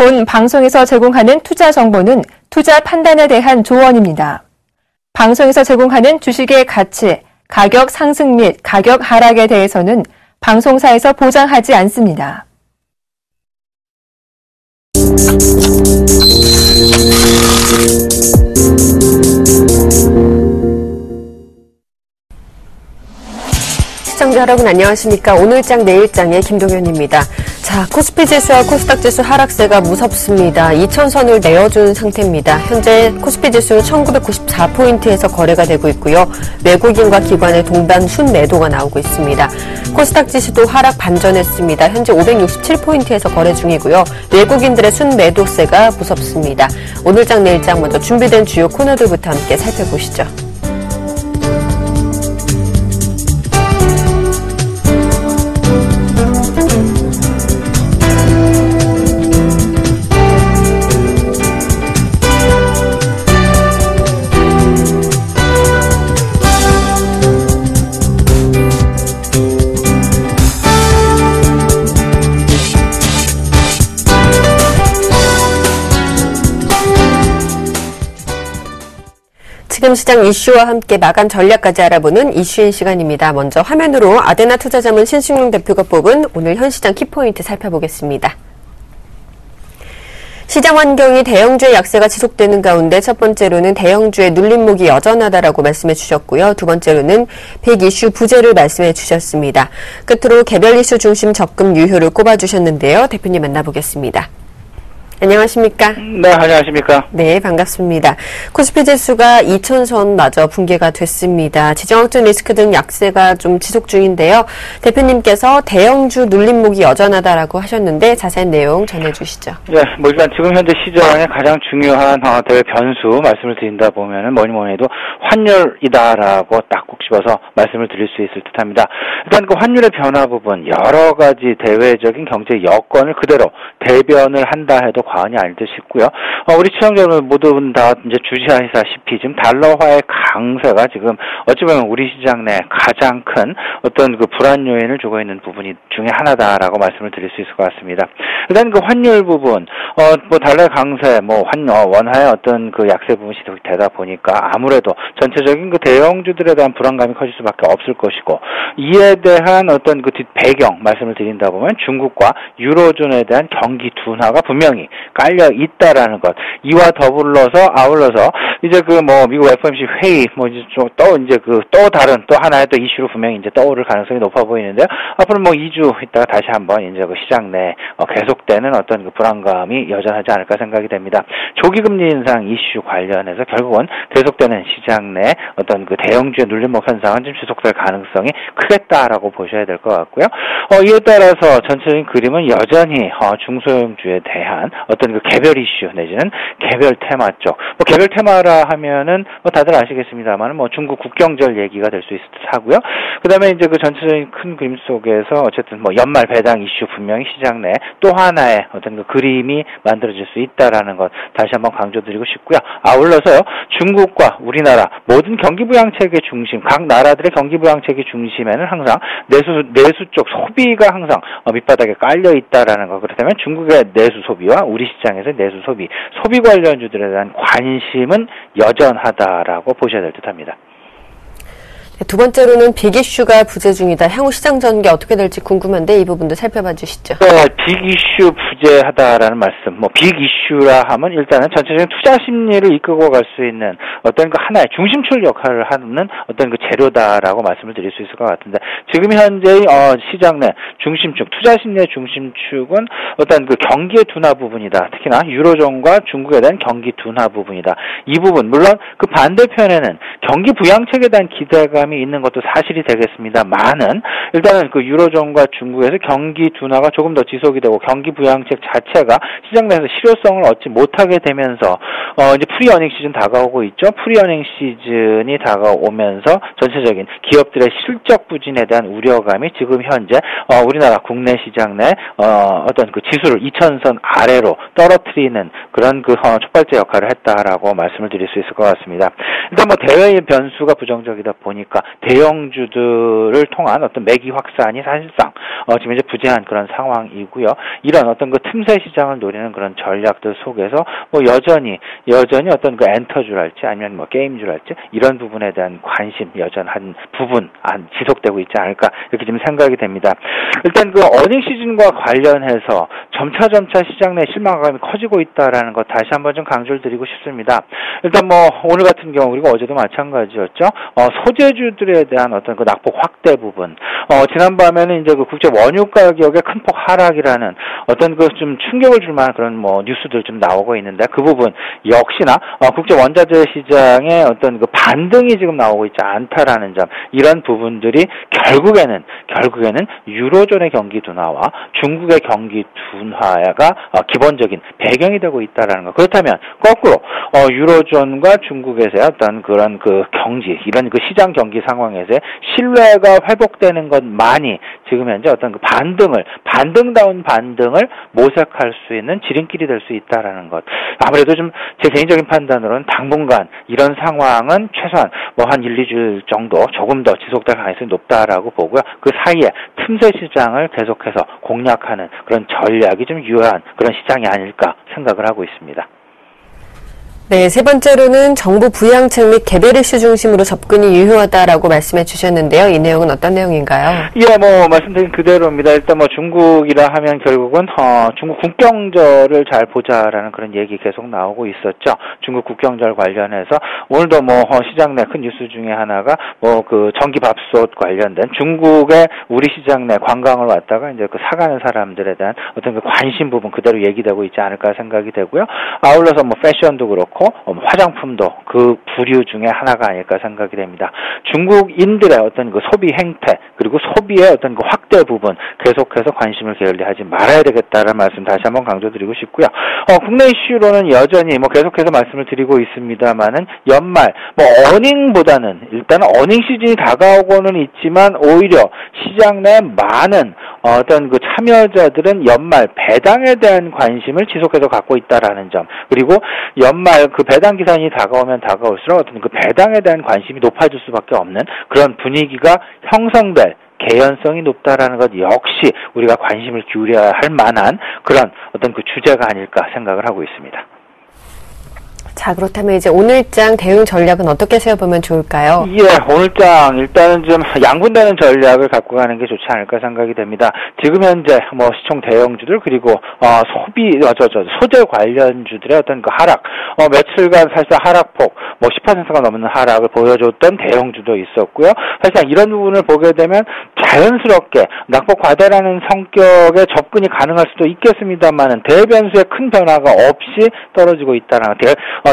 본 방송에서 제공하는 투자 정보는 투자 판단에 대한 조언입니다. 방송에서 제공하는 주식의 가치, 가격 상승 및 가격 하락에 대해서는 방송사에서 보장하지 않습니다. 시청자 여러분 안녕하십니까. 오늘장 내일장의 김동현입니다. 자, 코스피 지수와 코스닥 지수 하락세가 무섭습니다. 2000선을 내어준 상태입니다. 현재 코스피 지수는 1994포인트에서 거래가 되고 있고요. 외국인과 기관의 동반 순매도가 나오고 있습니다. 코스닥 지수도 하락 반전했습니다. 현재 567포인트에서 거래 중이고요. 외국인들의 순매도세가 무섭습니다. 오늘장 내일장 먼저 준비된 주요 코너들부터 함께 살펴보시죠. 지금 시장 이슈와 함께 마감 전략까지 알아보는 이슈인 시간입니다. 먼저 화면으로 아데나 투자자문 신승용 대표가 뽑은 오늘 현 시장 키포인트 살펴보겠습니다. 시장 환경이 대형주의 약세가 지속되는 가운데 첫 번째로는 대형주의 눌림목이 여전하다라고 말씀해 주셨고요. 두 번째로는 빅 이슈 부재를 말씀해 주셨습니다. 끝으로 개별 이슈 중심 접근 유효를 꼽아주셨는데요. 대표님 만나보겠습니다. 안녕하십니까? 네, 안녕하십니까? 네, 반갑습니다. 코스피 지수가 2000선마저 붕괴가 됐습니다. 지정학적 리스크 등 약세가 좀 지속 중인데요. 대표님께서 대형주 눌림목이 여전하다라고 하셨는데 자세한 내용 전해주시죠. 네, 뭐 일단 지금 현재 시장의 가장 중요한 대외 변수 말씀을 드린다 보면은 뭐니 해도 환율이다라고 딱 꼭 집어서 말씀을 드릴 수 있을 듯합니다. 일단 그 환율의 변화 부분 여러 가지 대외적인 경제 여건을 그대로 대변을 한다 해도 과언이 아닐 듯 싶고요. 우리 시청자 여러분 모두 다 이제 주시하시다시피 지금 달러화의 강세가 지금 어찌 보면 우리 시장 내 가장 큰 어떤 그 불안 요인을 주고 있는 부분이 중에 하나다라고 말씀을 드릴 수 있을 것 같습니다. 일단 그 환율 부분, 뭐 달러의 강세, 뭐 원화의 어떤 그 약세 부분이 되다 보니까 아무래도 전체적인 그 대형주들에 대한 불안감이 커질 수밖에 없을 것이고 이에 대한 어떤 그 뒷배경 말씀을 드린다 보면 중국과 유로존에 대한 경기 둔화가 분명히 깔려 있다라는 것. 이와 아울러서 이제 그 뭐 미국 FOMC 회의 뭐 이제 또 다른 또 하나의 또 이슈로 분명히 이제 떠오를 가능성이 높아 보이는데요. 앞으로 뭐 2주 있다가 다시 한번 이제 그 시장 내 계속되는 어떤 그 불안감이 여전하지 않을까 생각이 됩니다. 조기 금리 인상 이슈 관련해서 결국은 계속되는 시장 내 어떤 그 대형주의 눌림목 현상은 좀 지속될 가능성이 크겠다라고 보셔야 될 것 같고요. 이에 따라서 전체적인 그림은 여전히 중소형주에 대한 어떤 그 개별 이슈 내지는 개별 테마 쪽. 뭐 개별 테마라 하면은 뭐 다들 아시겠습니다만 뭐 중국 국경절 얘기가 될 수 있을 듯 하고요. 그다음에 이제 그 전체적인 큰 그림 속에서 어쨌든 뭐 연말 배당 이슈 분명히 시장 내 또 하나의 어떤 그 그림이 만들어질 수 있다라는 것 다시 한번 강조드리고 싶고요. 아울러서요. 중국과 우리나라 모든 경기부양체계 중심 각 나라들의 경기부양체계 중심에는 항상 내수 쪽 소비가 항상 밑바닥에 깔려 있다라는 거. 그렇다면 중국의 내수 소비와 우리 시장에서 내수 소비 관련주들에 대한 관심은 여전하다라고 보셔야 될 듯합니다. 두 번째로는 빅 이슈가 부재 중이다. 향후 시장 전개 어떻게 될지 궁금한데 이 부분도 살펴봐 주시죠. 네, 빅 이슈 부재하다라는 말씀. 뭐 빅 이슈라 하면 일단은 전체적인 투자 심리를 이끌고 갈 수 있는 어떤 그 하나의 중심축 역할을 하는 어떤 그 재료다라고 말씀을 드릴 수 있을 것 같은데 지금 현재 시장 내 중심축, 투자 심리의 중심축은 어떤 그 경기의 둔화 부분이다. 특히나 유로존과 중국에 대한 경기 둔화 부분이다. 이 부분 물론 그 반대편에는 경기 부양책에 대한 기대감이 있는 것도 사실이 되겠습니다만은 일단은 그 유로존과 중국에서 경기 둔화가 조금 더 지속이 되고 경기 부양책 자체가 시장 내에서 실효성을 얻지 못하게 되면서 이제 프리어닝 시즌 다가오고 있죠. 프리어닝 시즌이 다가오면서 전체적인 기업들의 실적 부진에 대한 우려감이 지금 현재 우리나라 국내 시장 내 어떤 그 지수를 2000선 아래로 떨어뜨리는 그런 그 촉발제 역할을 했다라고 말씀을 드릴 수 있을 것 같습니다. 일단 뭐 대외의 변수가 부정적이다 보니까 않을까. 대형주들을 통한 어떤 매기 확산이 사실상 지금 이제 부재한 그런 상황이고요. 이런 어떤 그 틈새 시장을 노리는 그런 전략들 속에서 뭐 여전히 어떤 그 엔터주랄지 아니면 뭐 게임주랄지 이런 부분에 대한 관심 여전한 부분 지속되고 있지 않을까 이렇게 좀 생각이 됩니다. 일단 그 어닝 시즌과 관련해서 점차 시장 내 실망감이 커지고 있다라는 것 다시 한번 좀 강조를 드리고 싶습니다. 일단 뭐 오늘 같은 경우 그리고 어제도 마찬가지였죠. 소재주들에 대한 어떤 그 낙폭 확대 부분. 지난밤에는 이제 그 국제 원유 가격의 큰 폭 하락이라는 어떤 그 좀 충격을 줄 만한 그런 뭐 뉴스들 좀 나오고 있는데 그 부분 역시나 국제 원자재 시장의 어떤 그 반등이 지금 나오고 있지 않다라는 점 이런 부분들이 결국에는 유로존의 경기 둔화와 중국의 경기 둔화가 기본적인 배경이 되고 있다라는 것. 그렇다면 거꾸로 유로존과 중국에서의 어떤 그런 그 경지 이런 그 시장 경기 상황에서의 신뢰가 회복되는 것만이 지금 현재 어떤 그 반등다운 반등을 모색할 수 있는 지름길이 될 수 있다라는 것. 아무래도 좀 제 개인적인 판단으로는 당분간 이런 상황은 최소한 뭐 한 1-2주일 정도 조금 더 지속될 가능성이 높다라고 보고요. 그 사이에 틈새 시장을 계속해서 공략하는 그런 전략이 좀 유효한 그런 시장이 아닐까 생각을 하고 있습니다. 네, 세 번째로는 정부 부양책 및 개별 이슈 중심으로 접근이 유효하다라고 말씀해 주셨는데요. 이 내용은 어떤 내용인가요? 예, 뭐 말씀드린 그대로입니다. 일단 뭐 중국이라 하면 결국은 중국 국경절을 잘 보자라는 그런 얘기 계속 나오고 있었죠. 중국 국경절 관련해서 오늘도 뭐 시장 내 큰 뉴스 중에 하나가 뭐 그 전기밥솥 관련된 중국의 우리 시장 내 관광을 왔다가 이제 그 사가는 사람들에 대한 어떤 그 관심 부분 그대로 얘기되고 있지 않을까 생각이 되고요. 아울러서 뭐 패션도 그렇고 화장품도 그 부류 중에 하나가 아닐까 생각이 됩니다. 중국인들의 어떤 그 소비 행태 그리고 소비의 어떤 그 확대 부분 계속해서 관심을 게을리하지 말아야 되겠다라는 말씀 다시 한번 강조드리고 싶고요. 국내 이슈로는 여전히 뭐 계속해서 말씀을 드리고 있습니다만은 연말 뭐 어닝보다는 일단 어닝 시즌이 다가오고는 있지만 오히려 시장 내 많은 어떤 그 참여자들은 연말 배당에 대한 관심을 지속해서 갖고 있다라는 점 그리고 연말 그 배당 기간이 다가오면 다가올수록 어떤 그 배당에 대한 관심이 높아질 수밖에 없는 그런 분위기가 형성될 개연성이 높다라는 것 역시 우리가 관심을 기울여야 할 만한 그런 어떤 그 주제가 아닐까 생각을 하고 있습니다. 자, 그렇다면 이제 오늘장 대응 전략은 어떻게 세워보면 좋을까요? 예, 오늘장 일단은 좀 양분되는 전략을 갖고 가는 게 좋지 않을까 생각이 됩니다. 지금 현재 뭐 시총 대형주들 그리고 소재 관련주들의 어떤 그 하락, 며칠간 사실상 하락폭 뭐 10%가 넘는 하락을 보여줬던 대형주도 있었고요. 사실상 이런 부분을 보게 되면 자연스럽게 낙폭 과대라는 성격의 접근이 가능할 수도 있겠습니다만은 대변수의 큰 변화가 없이 떨어지고 있다는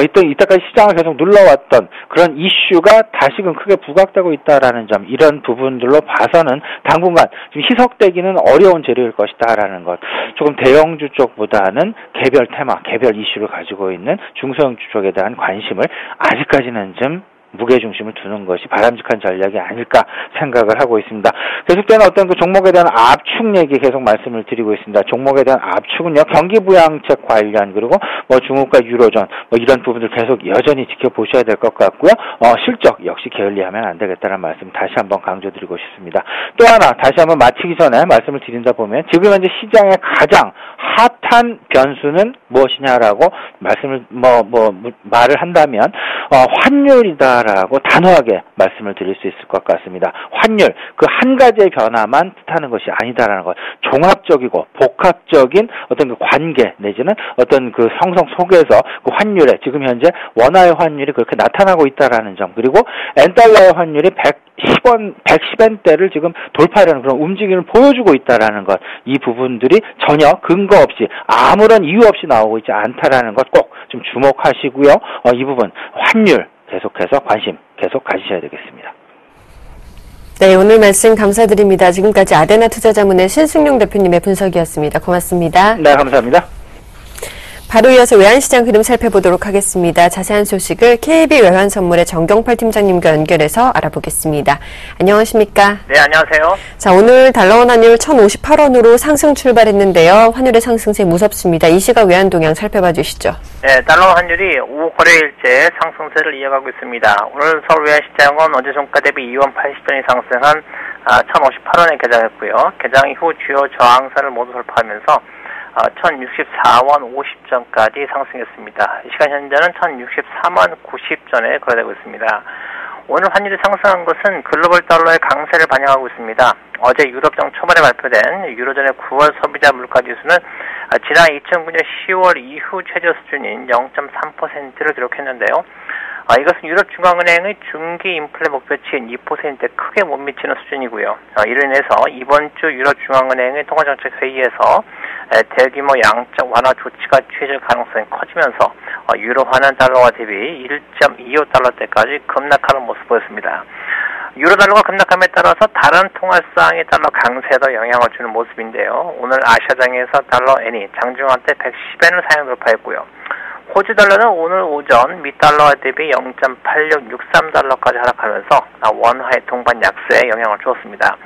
이때까지 시장을 계속 눌러왔던 그런 이슈가 다시금 크게 부각되고 있다라는 점 이런 부분들로 봐서는 당분간 좀 희석되기는 어려운 재료일 것이다라는 것. 조금 대형주 쪽보다는 개별 테마, 개별 이슈를 가지고 있는 중소형주 쪽에 대한 관심을 아직까지는 좀 무게중심을 두는 것이 바람직한 전략이 아닐까 생각을 하고 있습니다. 계속되는 어떤 그 종목에 대한 압축 얘기 계속 말씀을 드리고 있습니다. 종목에 대한 압축은요, 경기부양책 관련, 그리고 뭐 중국과 유로존, 뭐 이런 부분들 계속 여전히 지켜보셔야 될 것 같고요. 실적 역시 게을리하면 안 되겠다는 말씀 다시 한번 강조드리고 싶습니다. 또 하나, 다시 한번 마치기 전에 말씀을 드린다 보면, 지금 현재 시장의 가장 핫한 변수는 무엇이냐라고 말을 한다면, 환율이다. 라고 단호하게 말씀을 드릴 수 있을 것 같습니다. 환율, 그 한 가지의 변화만 뜻하는 것이 아니다라는 것. 종합적이고 복합적인 어떤 그 관계 내지는 어떤 그 형성 속에서 그 환율에 지금 현재 원화의 환율이 그렇게 나타나고 있다라는 점. 그리고 엔달러의 환율이 110엔대를 지금 돌파하려는 그런 움직임을 보여주고 있다라는 것. 이 부분들이 전혀 근거 없이 아무런 이유 없이 나오고 있지 않다라는 것 꼭 좀 주목하시고요. 이 부분 환율 계속해서 관심 계속 가지셔야 되겠습니다. 네, 오늘 말씀 감사드립니다. 지금까지 아데나 투자자문의 신승용 대표님의 분석이었습니다. 고맙습니다. 네, 감사합니다. 바로 이어서 외환시장 흐름 살펴보도록 하겠습니다. 자세한 소식을 KB 외환선물의 정경팔 팀장님과 연결해서 알아보겠습니다. 안녕하십니까? 네, 안녕하세요. 자, 오늘 달러원 환율 1,058원으로 상승 출발했는데요. 환율의 상승세 무섭습니다. 이 시각 외환 동향 살펴봐 주시죠. 네, 달러 환율이 5거래일째 상승세를 이어가고 있습니다. 오늘 서울 외환시장은 어제 종가 대비 2원 80전이 상승한 1,058원에 개장했고요. 개장 이후 주요 저항선을 모두 돌파하면서 1,064원 50전까지 상승했습니다. 이 시간 현재는 1,064만 90전에 거래되고 있습니다. 오늘 환율이 상승한 것은 글로벌 달러의 강세를 반영하고 있습니다. 어제 유럽정 초반에 발표된 유로존의 9월 소비자 물가지수는 지난 2009년 10월 이후 최저 수준인 0.3%를 기록했는데요. 이것은 유럽중앙은행의 중기 인플레 목표치인 2%에 크게 못 미치는 수준이고요. 이로 인해서 이번 주 유럽중앙은행의 통화정책회의에서 대규모 양적 완화 조치가 취해질 가능성이 커지면서 유로화는 달러와 대비 1.25달러대까지 급락하는 모습을 보였습니다. 유로달러가 급락함에 따라서 다른 통화상의 달러 강세에도 영향을 주는 모습인데요. 오늘 아시아장에서 달러 N이 장중한때 110엔을 상향 돌파했고요. 호주 달러는 오늘 오전 미 달러와 대비 0.8663달러까지 하락하면서 원화의 동반 약세에 영향을 주었습니다.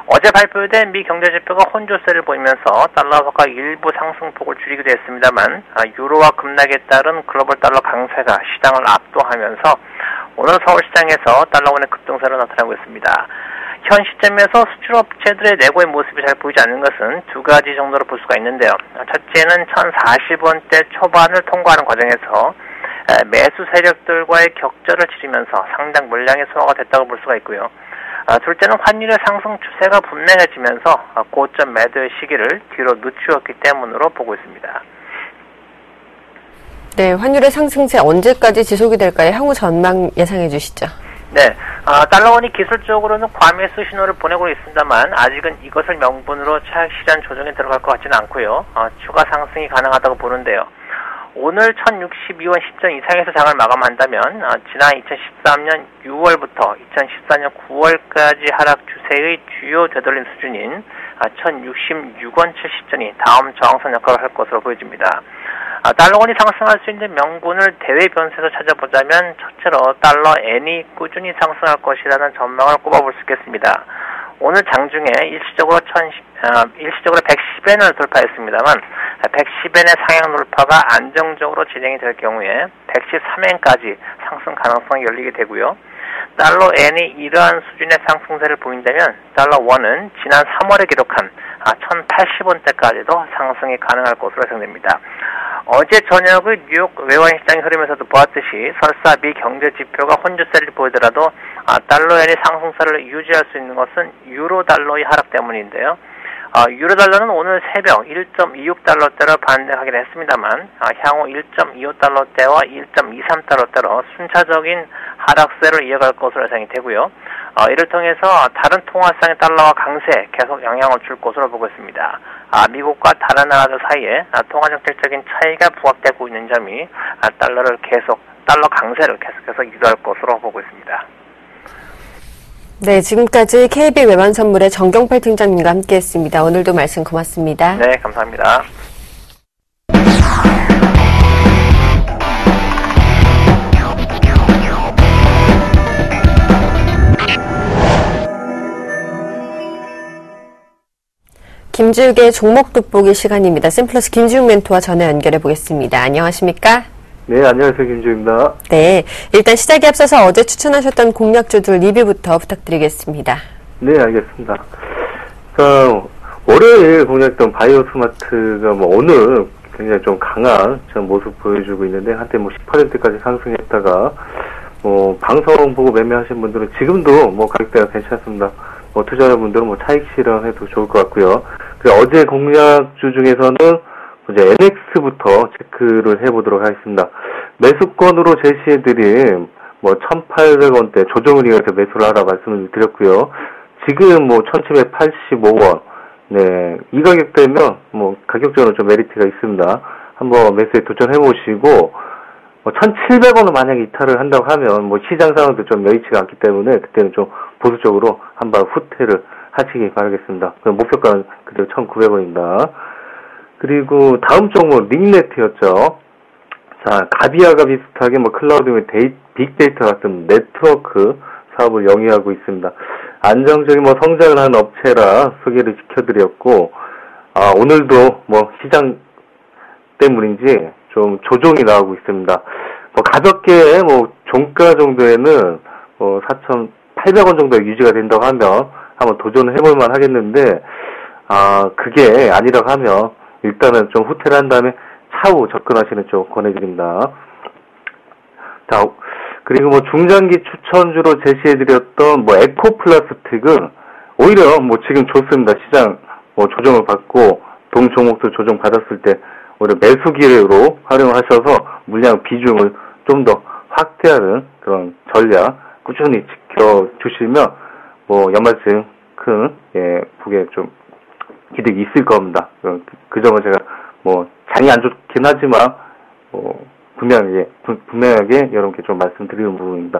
어제 발표된 미 경제지표가 혼조세를 보이면서 달러화가 일부 상승폭을 줄이기도 했습니다만 유로화 급락에 따른 글로벌 달러 강세가 시장을 압도하면서 오늘 서울시장에서 달러원의 급등세로 나타나고 있습니다. 현 시점에서 수출업체들의 내고의 모습이 잘 보이지 않는 것은 두 가지 정도로 볼 수가 있는데요. 첫째는 1,040원대 초반을 통과하는 과정에서 매수 세력들과의 격전을 치르면서 상당 물량의 소화가 됐다고 볼 수가 있고요. 둘째는 환율의 상승 추세가 분명해지면서 고점 매도의 시기를 뒤로 늦추었기 때문으로 보고 있습니다. 네, 환율의 상승세 언제까지 지속이 될까요? 향후 전망 예상해 주시죠. 네, 달러원이 기술적으로는 과매수 신호를 보내고 있습니다만 아직은 이것을 명분으로 차익 실현 조정에 들어갈 것 같지는 않고요. 추가 상승이 가능하다고 보는데요. 오늘 1,062원 10전 이상에서 장을 마감한다면 지난 2013년 6월부터 2014년 9월까지 하락 추세의 주요 되돌림 수준인 1,066원 70전이 다음 저항선 역할을 할 것으로 보여집니다. 달러원이 상승할 수 있는 명분을 대외 변수에서 찾아보자면 첫째로 달러 N이 꾸준히 상승할 것이라는 전망을 꼽아볼 수 있겠습니다. 오늘 장중에 일시적으로 110엔을 돌파했습니다만 110엔의 상향 돌파가 안정적으로 진행이 될 경우에 113엔까지 상승 가능성이 열리게 되고요. 달러 N이 이러한 수준의 상승세를 보인다면 달러 원은 지난 3월에 기록한 1,080원대까지도 상승이 가능할 것으로 예상됩니다. 어제 저녁의 뉴욕 외환시장의 흐름에서도 보았듯이 설사 미 경제지표가 혼조세를 보이더라도 달러엔이 상승세를 유지할 수 있는 것은 유로달러의 하락 때문인데요. 유로달러는 오늘 새벽 1.26달러대로 반등하긴 했습니다만 향후 1.25달러대와 1.23달러대로 순차적인 하락세를 이어갈 것으로 예상이 되고요. 이를 통해서 다른 통화상의 달러와 강세에 계속 영향을 줄 것으로 보고 있습니다. 미국과 다른 나라들 사이에 통화정책적인 차이가 부각되고 있는 점이 달러 강세를 계속해서 유도할 것으로 보고 있습니다. 네, 지금까지 KB 외환선물의 정경팔 팀장님과 함께했습니다. 오늘도 말씀 고맙습니다. 네, 감사합니다. 김지욱의 종목 돋보기 시간입니다. 샘플러스 김지욱 멘토와 전화 연결해 보겠습니다. 안녕하십니까? 네, 안녕하세요. 김지욱입니다. 네, 일단 시작에 앞서서 어제 추천하셨던 공략주들 리뷰부터 부탁드리겠습니다. 네, 알겠습니다. 월요일 공략했던 바이오 스마트가 오늘 굉장히 좀 강한 모습 보여주고 있는데 한때 10%까지 상승했다가 방송 보고 매매하신 분들은 지금도 가격대가 괜찮습니다. 투자자분들은 차익 실현해도 좋을 것 같고요. 그리고 어제 공략주 중에서는 이제 NX부터 체크를 해보도록 하겠습니다. 매수권으로 제시해드린 1,800원대 조정을 이용해서 매수를 하라 말씀을 드렸고요. 지금 1,785원. 네, 이 가격대면 가격적으로 좀 메리트가 있습니다. 한번 매수에 도전해보시고 1,700원을 만약에 이탈을 한다고 하면 시장 상황도 좀 여의치가 않기 때문에 그때는 좀 보수적으로 한번 후퇴를 하시기 바라겠습니다. 목표가는 그대로 1,900원입니다. 그리고 다음 종목 링네트였죠. 자, 가비아가 비슷하게 뭐 클라우드 및 빅데이터 같은 네트워크 사업을 영위하고 있습니다. 안정적인 뭐 성장을 하는 업체라 소개를 시켜드렸고, 오늘도 뭐 시장 때문인지 좀 조정이 나오고 있습니다. 뭐 가볍게 뭐 종가 정도에는 4,800원 정도 유지가 된다고 하면 한번 도전을 해볼만 하겠는데, 그게 아니라고 하면 일단은 좀 후퇴를 한 다음에 차후 접근하시는 쪽 권해드립니다. 자, 그리고 뭐 중장기 추천주로 제시해드렸던 뭐 에코플라스틱은 오히려 뭐 지금 좋습니다. 시장 뭐 조정을 받고 동 종목도 조정 받았을 때 오히려 매수 기회로 활용하셔서 물량 비중을 좀 더 확대하는 그런 전략 꾸준히 지켜주시면 뭐 연말쯤 큰 북에 좀 기득이 있을 겁니다. 그 점은 제가 뭐 장이 안 좋긴 하지만 분명하게 여러분께 좀 말씀드리는 부분입니다.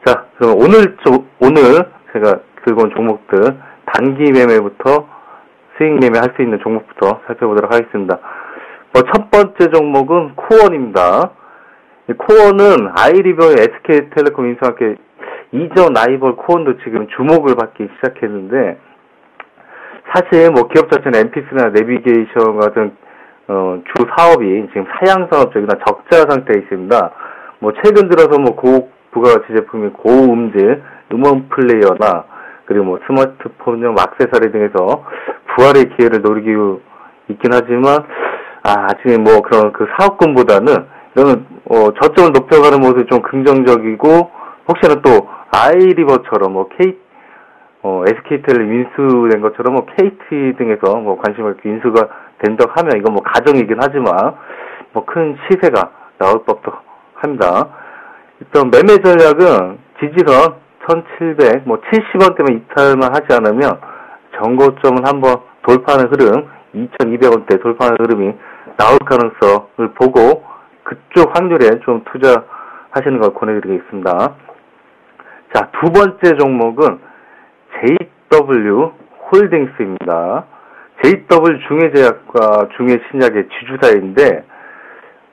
자, 그럼 오늘 제가 들고 온 종목들 단기 매매부터 수익 매매할 수 있는 종목부터 살펴보도록 하겠습니다. 첫 번째 종목은 코원입니다. 이 코원은 아이리버의 SK텔레콤 인수함께 이전 라이벌 코원도 지금 주목을 받기 시작했는데, 사실 뭐 기업 자체는 MP3나 내비게이션 같은 주 사업이 지금 사양 사업 쪽이나 적자 상태에 있습니다. 뭐 최근 들어서 뭐 고부가가치 제품인 고음질 음원 플레이어나 그리고 뭐 스마트폰용 액세서리 등에서 부활의 기회를 노리고 있긴 하지만 아직 뭐 그런 그 사업군보다는 이런 저점을 높여가는 모습이 좀 긍정적이고, 혹시나 또 아이리버처럼 뭐 SK텔레 인수된 것처럼 뭐 KT 등에서 뭐 관심을 인수가 된다고 하면 이건 뭐 가정이긴 하지만 뭐 큰 시세가 나올 법도 합니다. 일단 매매 전략은 지지선 1700, 뭐 70원대만 이탈만 하지 않으면 정고점은 한번 돌파하는 흐름, 2200원대 돌파하는 흐름이 나올 가능성을 보고 그쪽 확률에 좀 투자하시는 걸 권해드리겠습니다. 자, 두 번째 종목은 JW 홀딩스입니다. JW 중해제약과 중해신약의 지주사인데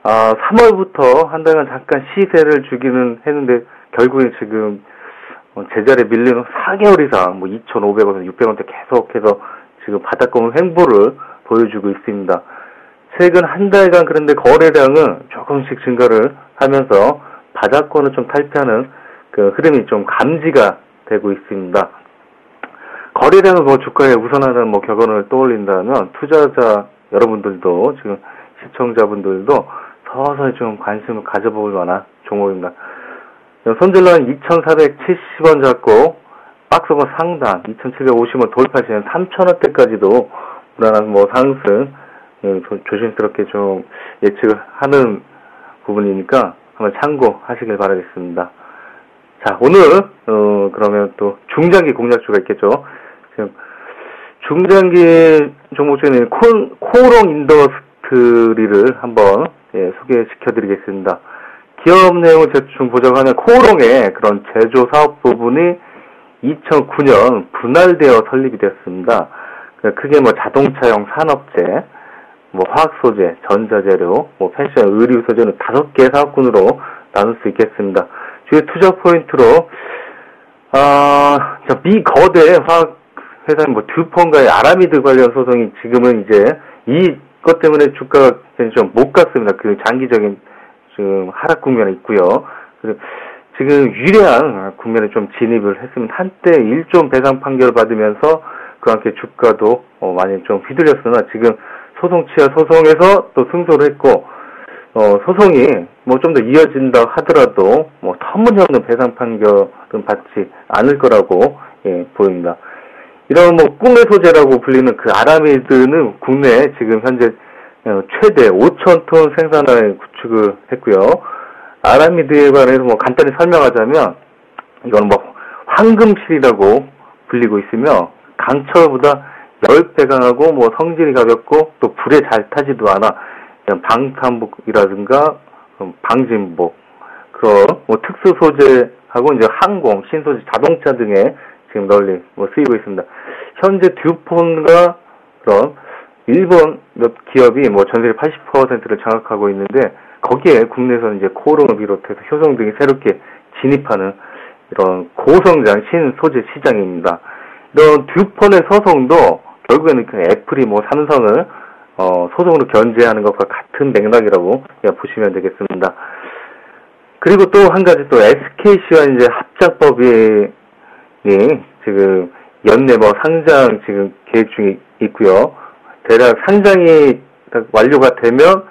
3월부터 한 달간 잠깐 시세를 주기는 했는데 결국에 지금 제자리에 밀리는 4개월 이상 뭐 2,500원, 600원대 계속해서 지금 바닥권 횡보를 보여주고 있습니다. 최근 한 달간 그런데 거래량은 조금씩 증가를 하면서 바닥권을 좀 탈피하는 그 흐름이 좀 감지가 되고 있습니다. 거래량을 뭐 주가에 우선하는 뭐 격언을 떠올린다면 투자자 여러분들도 지금 시청자분들도 서서히 좀 관심을 가져볼 만한 종목입니다. 손절은 2,470원 잡고 박스권 상단 2,750원 돌파시는 3,000원대까지도 무난한 뭐 상승 조심스럽게 좀 예측을 하는 부분이니까 한번 참고하시길 바라겠습니다. 자, 오늘 그러면 또 중장기 공략주가 있겠죠. 지금 중장기 종목 중에는 코오롱 인더스트리를 한번 소개시켜드리겠습니다. 기업 내용을 대충 보자고 하면 코오롱의 그런 제조 사업 부분이 2009년 분할되어 설립이 되었습니다. 크게 뭐 자동차용 산업재, 뭐 화학소재, 전자재료, 뭐 패션, 의류 소재는 5개 사업군으로 나눌 수 있겠습니다. 주요 투자 포인트로 미 거대 화학 회사인 뭐 듀폰과의 아라미드 관련 소송이 지금은 이제 이것 때문에 주가가 좀 못 갔습니다. 그 장기적인 지금 하락 국면에 있고요. 그래서 지금 유리한 국면에 좀 진입을 했으면 한때 1조 배상 판결을 받으면서 그와 함께 주가도 많이 좀 휘둘렸으나 지금 소송에서 또 승소를 했고 소송이 뭐 좀 더 이어진다 하더라도 뭐 터무니없는 배상 판결은 받지 않을 거라고 보입니다. 이런 뭐 꿈의 소재라고 불리는 그 아라미드는 국내에 지금 현재 최대 5,000톤 생산을 구축을 했고요. 아라미드에 관해서 뭐 간단히 설명하자면 이건 뭐 황금실이라고 불리고 있으며 강철보다 10배 강하고 뭐 성질이 가볍고 또 불에 잘 타지도 않아 방탄복이라든가 방진복 그런 뭐 특수 소재하고 이제 항공, 신소재, 자동차 등에 지금 널리 뭐 쓰이고 있습니다. 현재 듀폰과 그런 일본 몇 기업이 뭐 전세의 80%를 장악하고 있는데 거기에 국내에서는 이제 코오롱을 비롯해서 효성 등이 새롭게 진입하는 이런 고성장 신소재 시장입니다. 이런 듀폰의 소송도 결국에는 그 애플이 뭐 삼성을 소송으로 견제하는 것과 같은 맥락이라고 보시면 되겠습니다. 그리고 또 한 가지 또 SKC와 이제 합작법이 지금 연내 뭐 상장 지금 계획 중에 있고요. 대략 상장이 완료가 되면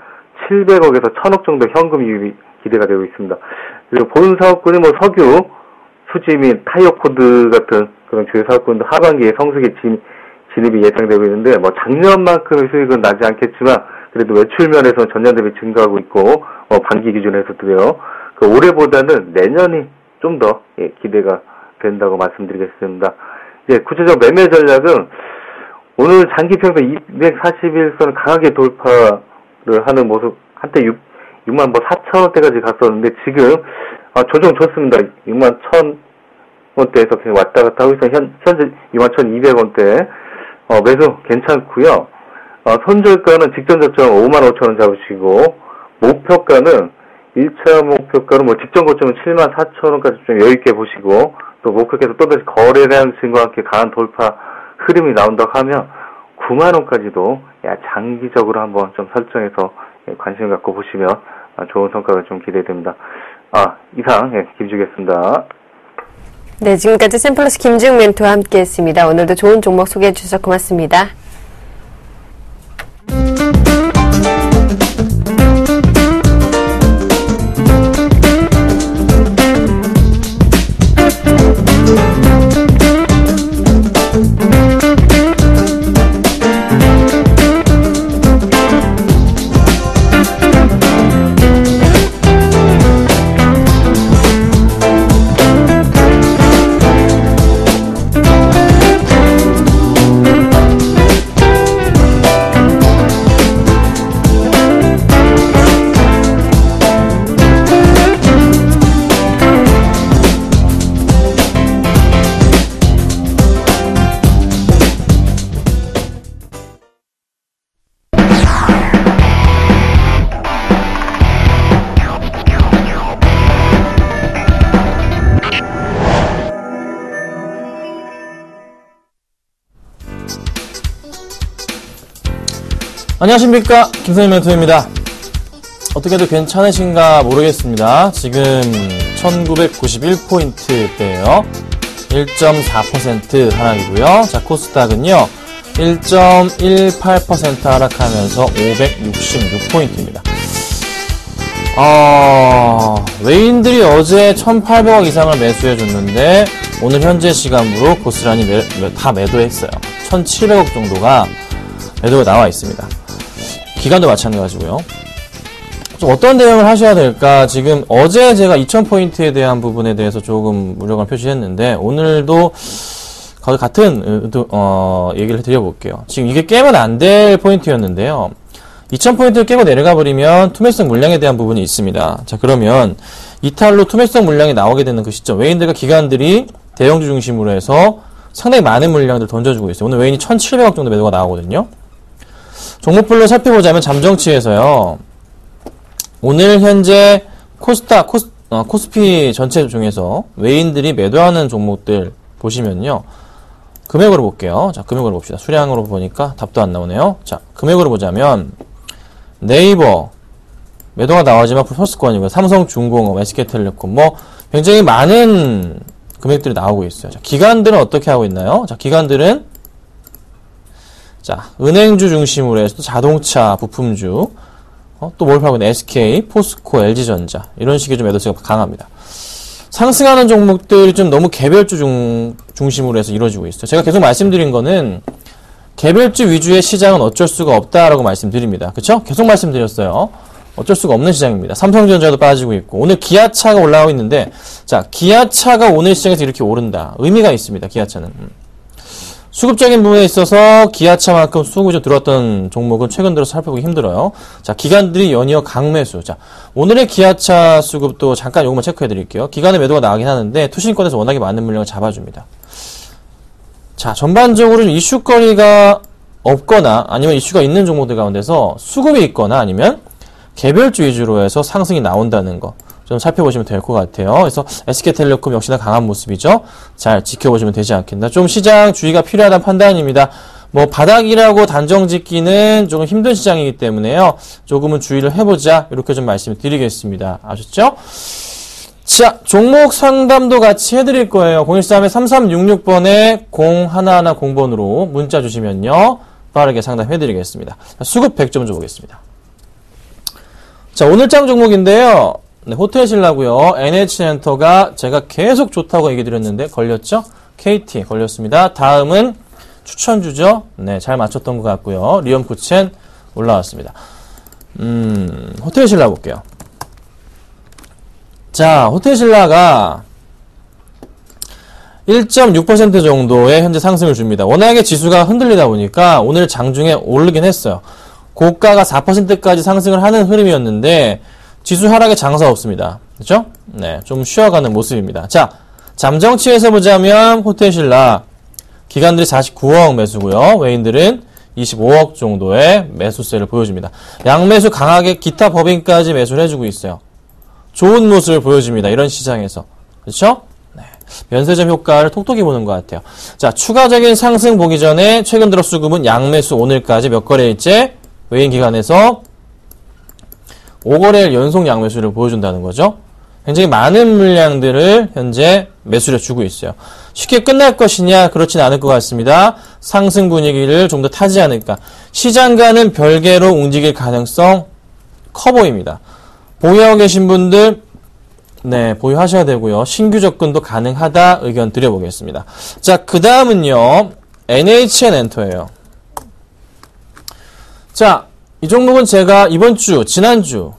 700억에서 1000억 정도 현금 유입이 기대가 되고 있습니다. 그리고 본 사업군이 뭐 석유, 수지 및 타이어 코드 같은 그런 주요 사업군도 하반기에 성수기 진입이 예상되고 있는데 뭐 작년만큼의 수익은 나지 않겠지만 그래도 매출 면에서 전년 대비 증가하고 있고 반기 기준에서도요. 그 올해보다는 내년이 좀 더 기대가 된다고 말씀드리겠습니다. 구체적 매매 전략은 오늘 장기평균 241선을 강하게 돌파를 하는 모습, 한때 6만 4천원대까지 갔었는데 지금 조정 좋습니다. 6만 1,000원대에서 그냥 왔다 갔다 하고 있어서 현재 6만 1,200원대 매수 괜찮고요. 손절가는 직전 저점 5만 5천원 잡으시고 목표가는 1차 목표가는 뭐 직전 고점은 7만 4천원까지 좀 여유있게 보시고 또 목표가에서 또다시 거래량 증가와 함께 강한 돌파 흐름이 나온다고 하면 9만원까지도 장기적으로 한번 좀 설정해서 관심 갖고 보시면 좋은 성과가 좀 기대됩니다. 이상 김주기였습니다. 네, 지금까지 샘플러스 김지웅 멘토와 함께했습니다. 오늘도 좋은 종목 소개해 주셔서 고맙습니다. 안녕하십니까, 김선희 멘토입니다. 어떻게도 괜찮으신가 모르겠습니다. 지금 1991포인트대예요 1.4% 하락이고요. 자, 코스닥은요 1.18% 하락하면서 566포인트입니다. 외인들이 어제 1,800억 이상을 매수해줬는데 오늘 현재 시간으로 고스란히 다 매도했어요. 1,700억 정도가 매도가 나와 있습니다. 기간도 마찬가지고요. 좀 어떤 대응을 하셔야 될까? 지금 어제 제가 2,000포인트에 대한 부분에 대해서 조금 우려감을 표시했는데 오늘도 거의 같은 얘기를 드려볼게요. 지금 이게 깨면 안 될 포인트였는데요. 2,000포인트를 깨고 내려가 버리면 투매성 물량에 대한 부분이 있습니다. 자, 그러면 이탈로 투매성 물량이 나오게 되는 그 시점, 외인들과 기관들이 대형주 중심으로 해서 상당히 많은 물량들을 던져주고 있어요. 오늘 외인이 1,700억 정도 매도가 나오거든요. 종목별로 살펴보자면 잠정치에서요. 오늘 현재 코스피 전체 중에서 외인들이 매도하는 종목들 보시면요. 금액으로 볼게요. 자, 금액으로 봅시다. 수량으로 보니까 답도 안 나오네요. 자, 금액으로 보자면 네이버 매도가 나오지만 포스코안이고요. 삼성중공업, SK텔레콤 뭐 굉장히 많은 금액들이 나오고 있어요. 자, 기관들은 어떻게 하고 있나요? 자, 기관들은 은행주 중심으로 해서 자동차, 부품주, 또 뭘 팔고 있는 SK, 포스코, LG전자 이런 식의 좀 매도세가 강합니다. 상승하는 종목들이 좀 너무 개별주 중심으로 해서 이루어지고 있어요. 제가 계속 말씀드린 거는 개별주 위주의 시장은 어쩔 수가 없다라고 말씀드립니다. 그쵸? 계속 말씀드렸어요. 어쩔 수가 없는 시장입니다. 삼성전자도 빠지고 있고 오늘 기아차가 올라가고 있는데 자, 기아차가 오늘 시장에서 이렇게 오른다. 의미가 있습니다. 기아차는. 수급적인 부분에 있어서 기아차만큼 수급이 좀 들어왔던 종목은 최근 들어서 살펴보기 힘들어요. 자, 기관들이 연이어 강매수. 자, 오늘의 기아차 수급도 잠깐 요것만 체크해 드릴게요. 기관의 매도가 나가긴 하는데 투신권에서 워낙에 많은 물량을 잡아줍니다. 자, 전반적으로 이슈거리가 없거나 아니면 이슈가 있는 종목들 가운데서 수급이 있거나 아니면 개별주 위주로 해서 상승이 나온다는 거 좀 살펴보시면 될 것 같아요. 그래서 SK텔레콤 역시나 강한 모습이죠. 잘 지켜보시면 되지 않겠나. 좀 시장 주의가 필요하다는 판단입니다. 뭐 바닥이라고 단정 짓기는 조금 힘든 시장이기 때문에요. 조금은 주의를 해보자 이렇게 좀 말씀을 드리겠습니다. 아셨죠? 자, 종목 상담도 같이 해드릴 거예요. 013-3366번에 0110번으로 문자 주시면요. 빠르게 상담해드리겠습니다. 수급 100점 줘보겠습니다. 자, 오늘장 종목인데요. 네, 호텔신라고요. NH엔터가 제가 계속 좋다고 얘기 드렸는데 걸렸죠? KT 걸렸습니다. 다음은 추천주죠. 네, 잘 맞췄던 것 같고요. 리엄쿠첸 올라왔습니다. 호텔신라 볼게요. 자, 호텔신라가 1.6% 정도의 현재 상승을 줍니다. 워낙에 지수가 흔들리다 보니까 오늘 장중에 오르긴 했어요. 고가가 4%까지 상승을 하는 흐름이었는데 지수 하락에 장사 없습니다. 그렇죠? 네, 좀 쉬어가는 모습입니다. 자, 잠정치에서 보자면 호텔신라 기관들이 49억 매수고요. 외인들은 25억 정도의 매수세를 보여줍니다. 양매수 강하게 기타 법인까지 매수를 해주고 있어요. 좋은 모습을 보여줍니다. 이런 시장에서. 그렇죠? 네. 면세점 효과를 톡톡히 보는 것 같아요. 자, 추가적인 상승 보기 전에 최근 들어 수급은 양매수 오늘까지 몇 거래일째 외인 기관에서 5거래일 연속 양매수를 보여준다는 거죠. 굉장히 많은 물량들을 현재 매수를 주고 있어요. 쉽게 끝날 것이냐? 그렇진 않을 것 같습니다. 상승 분위기를 좀 더 타지 않을까. 시장과는 별개로 움직일 가능성 커 보입니다. 보유하고 계신 분들 네, 보유하셔야 되고요. 신규 접근도 가능하다 의견 드려보겠습니다. 자, 그 다음은요. NH엔터예요. 자, 이 종목은 제가 이번 주, 지난주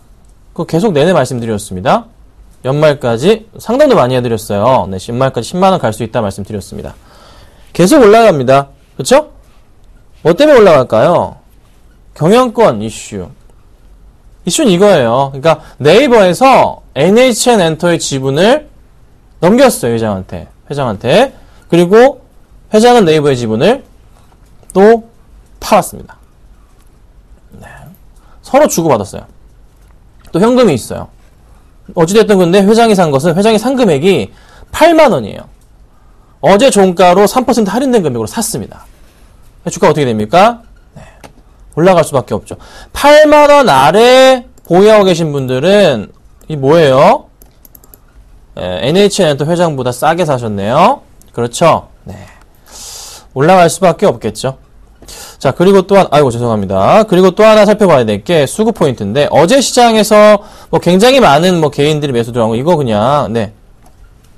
그거 계속 내내 말씀드렸습니다. 연말까지 상담도 많이 해드렸어요. 네, 연말까지 10만원 갈 수 있다 말씀드렸습니다. 계속 올라갑니다. 그쵸? 뭐 때문에 올라갈까요? 경영권 이슈. 이슈는 이거예요. 그러니까 네이버에서 NH엔터의 지분을 넘겼어요. 회장한테. 그리고 회장은 네이버의 지분을 또 팔았습니다. 네. 서로 주고받았어요. 또 현금이 있어요. 어찌됐든 근데 회장이 산 금액이 8만원이에요. 어제 종가로 3% 할인된 금액으로 샀습니다. 주가 어떻게 됩니까? 네. 올라갈 수밖에 없죠. 8만원 아래 보유하고 계신 분들은 이 뭐예요? NH엔터 회장보다 싸게 사셨네요. 그렇죠? 네. 올라갈 수밖에 없겠죠. 자, 그리고 또한, 죄송합니다. 그리고 또 하나 살펴봐야 될 게 수급 포인트인데, 어제 시장에서 뭐 굉장히 많은 뭐 개인들이 매수 들어간 거, 이거 그냥, 네.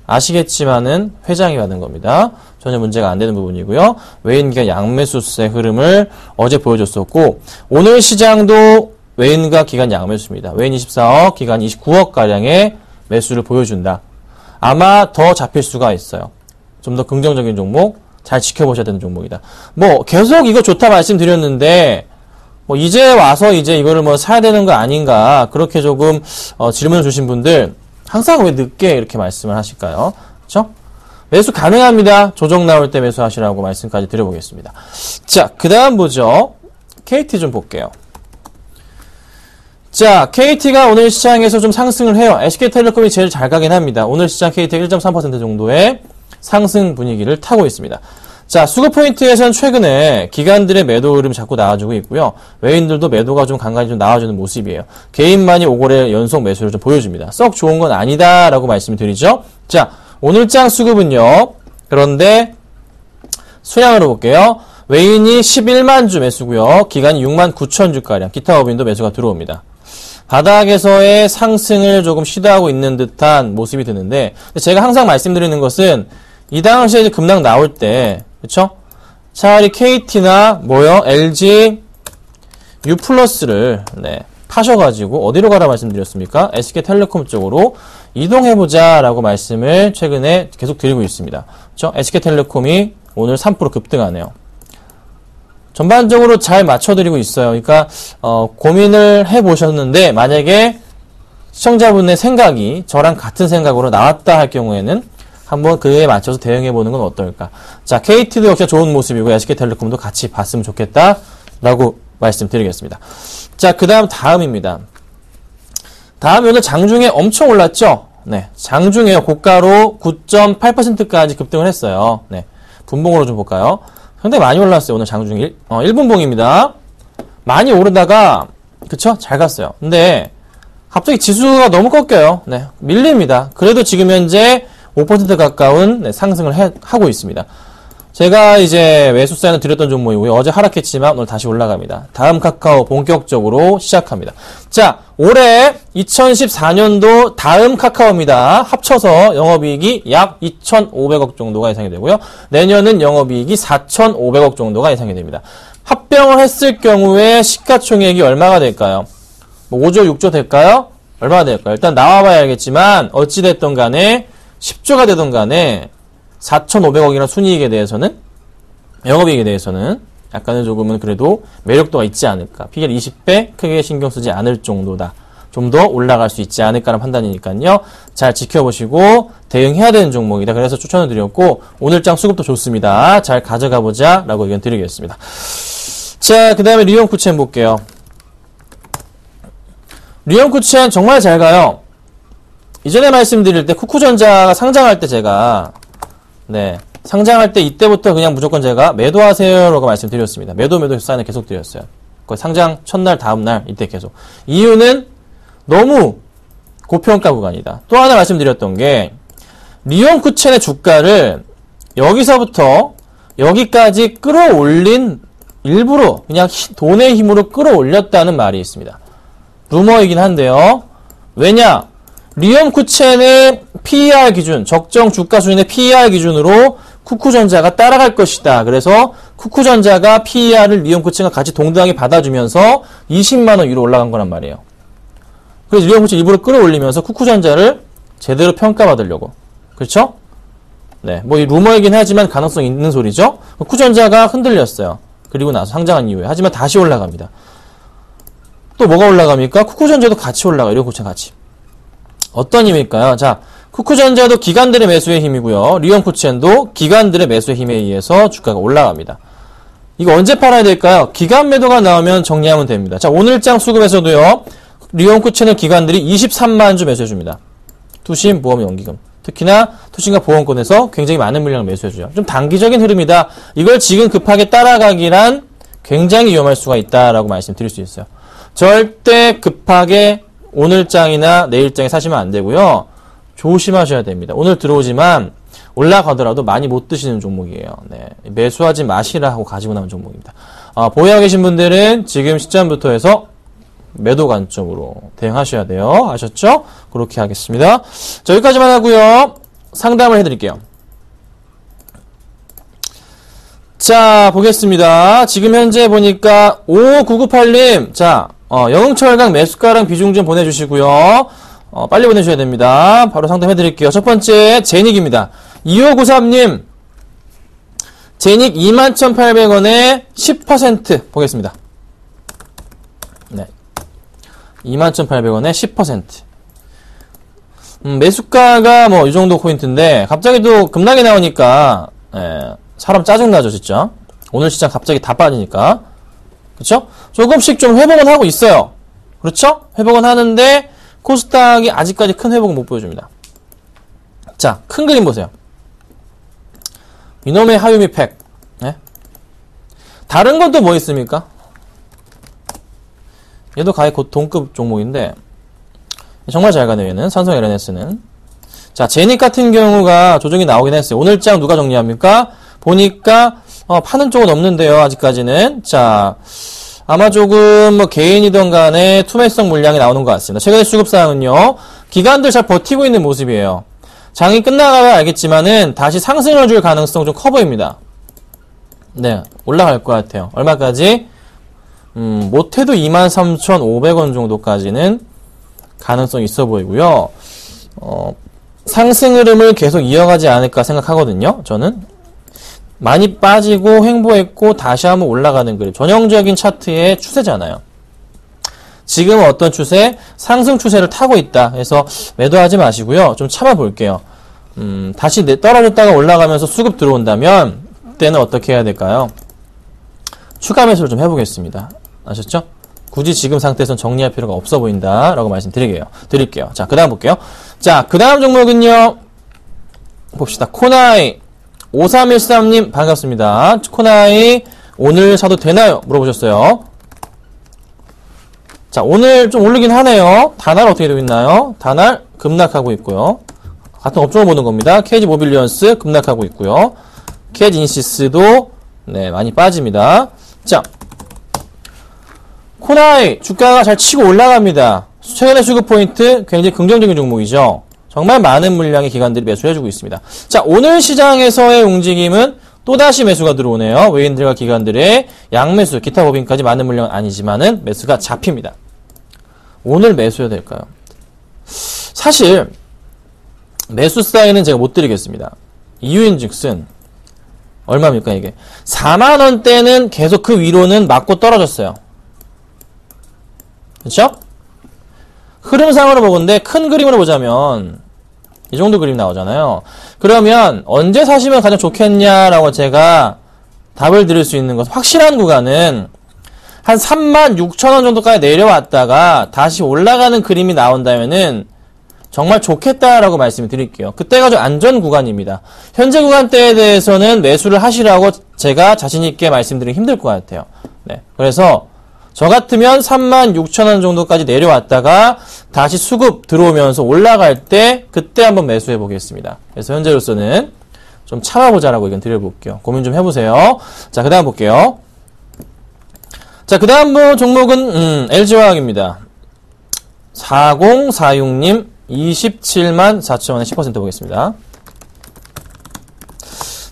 아시겠지만은 회장이 받은 겁니다. 전혀 문제가 안 되는 부분이고요. 외인기관 양매수세 흐름을 어제 보여줬었고, 오늘 시장도 외인과 기관 양매수입니다. 외인 24억, 기관 29억 가량의 매수를 보여준다. 아마 더 잡힐 수가 있어요. 좀 더 긍정적인 종목, 잘 지켜보셔야 되는 종목이다. 뭐 계속 이거 좋다 말씀드렸는데 뭐 이제 와서 이제 이거를 뭐 사야 되는 거 아닌가 그렇게 조금 질문을 주신 분들 항상 왜 늦게 이렇게 말씀을 하실까요? 그렇죠? 매수 가능합니다. 조정 나올 때 매수하시라고 말씀까지 드려보겠습니다. 자, 그 다음 보죠. KT 좀 볼게요. 자, KT가 오늘 시장에서 좀 상승을 해요. SK텔레콤이 제일 잘 가긴 합니다. 오늘 시장 KT가 1.3% 정도의 상승 분위기를 타고 있습니다. 자, 수급 포인트에서는 최근에 기관들의 매도 흐름이 자꾸 나와주고 있고요. 외인들도 매도가 좀 간간히 좀 나와주는 모습이에요. 개인만이 5거래 연속 매수를 좀 보여줍니다. 썩 좋은 건 아니다라고 말씀을 드리죠. 자, 오늘장 수급은요. 그런데 수량으로 볼게요. 외인이 11만 주 매수고요. 기관이 6만 9천 주가량, 기타 법인도 매수가 들어옵니다. 바닥에서의 상승을 조금 시도하고 있는 듯한 모습이 드는데, 제가 항상 말씀드리는 것은 이 당시에 이제 급락 나올 때, 그쵸? 차라리 KT나 LG U+를 네, 파셔가지고 어디로 가라 말씀드렸습니까? SK텔레콤 쪽으로 이동해보자라고 말씀을 최근에 계속 드리고 있습니다. 그쵸? SK텔레콤이 오늘 3% 급등하네요. 전반적으로 잘 맞춰드리고 있어요. 그러니까 고민을 해보셨는데 만약에 시청자분의 생각이 저랑 같은 생각으로 나왔다 할 경우에는 한번 그에 맞춰서 대응해보는 건 어떨까. 자, KT도 역시 좋은 모습이고 SK텔레콤도 같이 봤으면 좋겠다라고 말씀드리겠습니다. 자, 그 다음입니다. 다음이 오늘 장중에 엄청 올랐죠? 네, 장중에요. 고가로 9.8%까지 급등을 했어요. 네, 분봉으로 좀 볼까요? 상당히 많이 올랐어요. 오늘 장중 1분봉입니다. 많이 오르다가, 그쵸? 잘 갔어요. 근데, 갑자기 지수가 너무 꺾여요. 네, 밀립니다. 그래도 지금 현재 5% 가까운 네, 상승을 하고 있습니다. 제가 이제 매수 사인을 드렸던 종목이고요. 어제 하락했지만 오늘 다시 올라갑니다. 다음 카카오 본격적으로 시작합니다. 자, 올해 2014년도 다음 카카오입니다. 합쳐서 영업이익이 약 2,500억 정도가 예상이 되고요. 내년은 영업이익이 4,500억 정도가 예상이 됩니다. 합병을 했을 경우에 시가총액이 얼마가 될까요? 뭐 5조, 6조 될까요? 얼마가 될까요? 일단 나와봐야 알겠지만 어찌됐든 간에 10조가 되든 간에 4,500억이라는 순이익에 대해서는, 영업이익에 대해서는 약간은 조금은 그래도 매력도가 있지 않을까. PER 20배 크게 신경 쓰지 않을 정도다. 좀 더 올라갈 수 있지 않을까라는 판단이니까요. 잘 지켜보시고 대응해야 되는 종목이다. 그래서 추천을 드렸고 오늘장 수급도 좋습니다. 잘 가져가보자 라고 의견 드리겠습니다. 자, 그 다음에 리온쿠첸 볼게요. 리온쿠첸 정말 잘 가요. 이전에 말씀드릴 때 쿠쿠전자가 상장할 때 제가 네, 상장할 때 이때부터 그냥 무조건 제가 매도하세요라고 말씀드렸습니다. 매도 사인을 계속 드렸어요. 거의 상장 첫날 다음날 이때 계속. 이유는 너무 고평가 구간이다. 또 하나 말씀드렸던 게 리온쿠첸의 주가를 여기서부터 여기까지 끌어올린, 일부러 그냥 돈의 힘으로 끌어올렸다는 말이 있습니다. 루머이긴 한데요. 왜냐? 리온쿠첸의 PER 기준, 적정 주가 수준의 PER 기준으로 쿠쿠전자가 따라갈 것이다. 그래서 쿠쿠전자가 PER을 리온쿠첸과 같이 동등하게 받아주면서 20만원 위로 올라간 거란 말이에요. 그래서 리온쿠첸 일부러 끌어올리면서 쿠쿠전자를 제대로 평가받으려고. 그렇죠? 네, 뭐 이 루머이긴 하지만 가능성 있는 소리죠. 쿠쿠전자가 흔들렸어요. 그리고 나서 상장한 이후에. 하지만 다시 올라갑니다. 또 뭐가 올라갑니까? 쿠쿠전자도 같이 올라가요. 리온쿠첸 같이. 어떤 힘일까요? 자, 쿠쿠전자도 기관들의 매수의 힘이고요. 리온쿠첸도 기관들의 매수의 힘에 의해서 주가가 올라갑니다. 이거 언제 팔아야 될까요? 기관 매도가 나오면 정리하면 됩니다. 자, 오늘장 수급에서도요. 리온쿠첸을 기관들이 23만 주 매수해줍니다. 투신, 보험, 연기금. 특히나 투신과 보험권에서 굉장히 많은 물량을 매수해줘요. 좀 단기적인 흐름이다. 이걸 지금 급하게 따라가기란 굉장히 위험할 수가 있다라고 말씀드릴 수 있어요. 절대 급하게 오늘장이나 내일장에 사시면 안 되고요. 조심하셔야 됩니다. 오늘 들어오지만 올라가더라도 많이 못 드시는 종목이에요. 네, 매수하지 마시라 하고 가지고 나온 종목입니다. 보유하고 계신 분들은 지금 시점부터 해서 매도 관점으로 대응하셔야 돼요. 아셨죠? 그렇게 하겠습니다. 자, 여기까지만 하고요. 상담을 해드릴게요. 자, 보겠습니다. 지금 현재 보니까 5998님, 자, 영흥철강 매수가랑 비중 좀 보내주시고요. 빨리 보내주셔야 됩니다. 바로 상담해드릴게요. 첫 번째, 제닉입니다. 2593님, 제닉 21,800원에 10% 보겠습니다. 네. 21,800원에 10%. 매수가가 뭐 이 정도 포인트인데 갑자기 또 급락이 나오니까 사람 짜증나죠 진짜. 오늘 시장 갑자기 다 빠지니까. 그렇죠? 조금씩 좀 회복은 하고 있어요. 그렇죠? 회복은 하는데 코스닥이 아직까지 큰 회복은 못 보여줍니다. 자, 큰 그림 보세요. 이놈의 하유미 팩. 네? 다른 건 또 뭐 있습니까? 얘도 가히 곧 동급 종목인데 정말 잘 가네요. 얘는 삼성 LNS는. 자, 제닉 같은 경우가 조정이 나오긴 했어요. 오늘장 누가 정리합니까? 보니까 파는 쪽은 없는데요. 아직까지는. 자, 아마 조금 뭐 개인이든 간에 투매성 물량이 나오는 것 같습니다. 최근의 수급사항은요. 기관들 잘 버티고 있는 모습이에요. 장이 끝나가야 알겠지만은 다시 상승을 줄 가능성 좀 커 보입니다. 네, 올라갈 것 같아요. 얼마까지? 못해도 23,500원 정도까지는 가능성이 있어 보이고요. 상승 흐름을 계속 이어가지 않을까 생각하거든요. 저는 많이 빠지고 횡보했고 다시 한번 올라가는 그림. 전형적인 차트의 추세잖아요. 지금은 어떤 추세? 상승 추세를 타고 있다. 그래서 매도하지 마시고요. 좀 참아볼게요. 다시 떨어졌다가 올라가면서 수급 들어온다면 그때는 어떻게 해야 될까요? 추가 매수를 좀 해보겠습니다. 아셨죠? 굳이 지금 상태에서는 정리할 필요가 없어 보인다 라고 말씀드릴게요. 자, 그 다음 볼게요. 자, 그 다음 종목은요, 봅시다. 코나이 5313님 반갑습니다. 코나이 오늘 사도 되나요? 물어보셨어요. 자, 오늘 좀 오르긴 하네요. 다날 어떻게 되고 있나요? 다날 급락하고 있고요. 같은 업종을 보는 겁니다. KG 모빌리언스 급락하고 있고요. KG 인시스도 네, 많이 빠집니다. 자, 코나이 주가가 잘 치고 올라갑니다. 최근의 수급 포인트 굉장히 긍정적인 종목이죠. 정말 많은 물량의 기관들이 매수해주고 있습니다. 자, 오늘 시장에서의 움직임은 또다시 매수가 들어오네요. 외인들과 기관들의 양매수, 기타 법인까지 많은 물량은 아니지만은 매수가 잡힙니다. 오늘 매수해야 될까요? 사실 매수 사인은 제가 못 드리겠습니다. 이유인즉슨 얼마입니까 이게? 4만원대는 계속 그 위로는 맞고 떨어졌어요. 그렇죠? 흐름상으로 보건데 큰 그림으로 보자면 이 정도 그림 나오잖아요. 그러면 언제 사시면 가장 좋겠냐라고 제가 답을 드릴 수 있는 것은 확실한 구간은 한 36,000원 정도까지 내려왔다가 다시 올라가는 그림이 나온다면은 정말 좋겠다라고 말씀을 드릴게요. 그때가 좀 안전 구간입니다. 현재 구간대에 대해서는 매수를 하시라고 제가 자신있게 말씀드리기 힘들 것 같아요. 네. 그래서 저 같으면 36,000원 정도까지 내려왔다가 다시 수급 들어오면서 올라갈 때 그때 한번 매수해 보겠습니다. 그래서 현재로서는 좀 참아보자라고 의견 드려볼게요. 고민 좀 해보세요. 자, 그 다음 볼게요. 자, 그 다음 종목은 LG화학입니다. 4046님 27만 4천원에 10% 보겠습니다.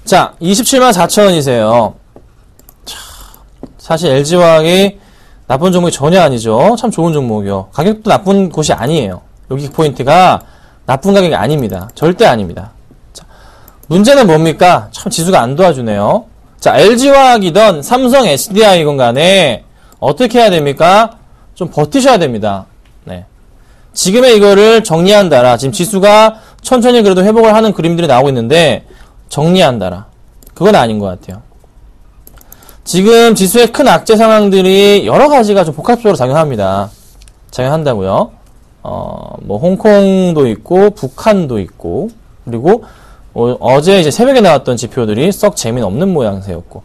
자, 27만 4천원이세요. 사실 LG화학이 나쁜 종목이 전혀 아니죠. 참 좋은 종목이요. 가격도 나쁜 곳이 아니에요. 여기 포인트가 나쁜 가격이 아닙니다. 절대 아닙니다. 자, 문제는 뭡니까? 참 지수가 안 도와주네요. 자, LG화학이든 삼성 SDI건 간에 어떻게 해야 됩니까? 좀 버티셔야 됩니다. 네. 지금의 이거를 정리한다라. 지금 지수가 천천히 그래도 회복을 하는 그림들이 나오고 있는데 정리한다라. 그건 아닌 것 같아요. 지금 지수의 큰 악재 상황들이 여러 가지가 좀 복합적으로 작용합니다. 작용한다고요. 뭐 홍콩도 있고 북한도 있고 그리고 어제 이제 새벽에 나왔던 지표들이 썩 재미없는 모양새였고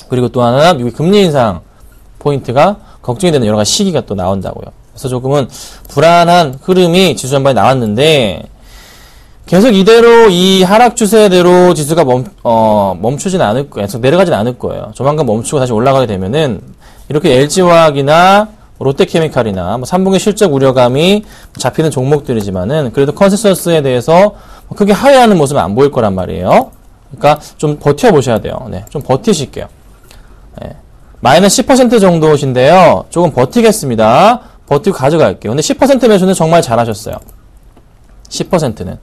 그리고 또 하나 미국 금리 인상 포인트가 걱정이 되는 여러 가지 시기가 또 나온다고요. 그래서 조금은 불안한 흐름이 지수 전반에 나왔는데 계속 이대로 이 하락 추세대로 지수가 멈추진 않을 거예요. 계속 내려가진 않을 거예요. 조만간 멈추고 다시 올라가게 되면은 이렇게 LG화학이나 롯데케미칼이나 뭐 3분기 실적 우려감이 잡히는 종목들이지만은 그래도 컨센서스에 대해서 크게 하회하는 모습은 안 보일 거란 말이에요. 그러니까 좀 버텨보셔야 돼요. 네, 좀 버티실게요. 네. 마이너스 10% 정도신데요. 조금 버티겠습니다. 버티고 가져갈게요. 근데 10% 매수는 정말 잘하셨어요. 10%는.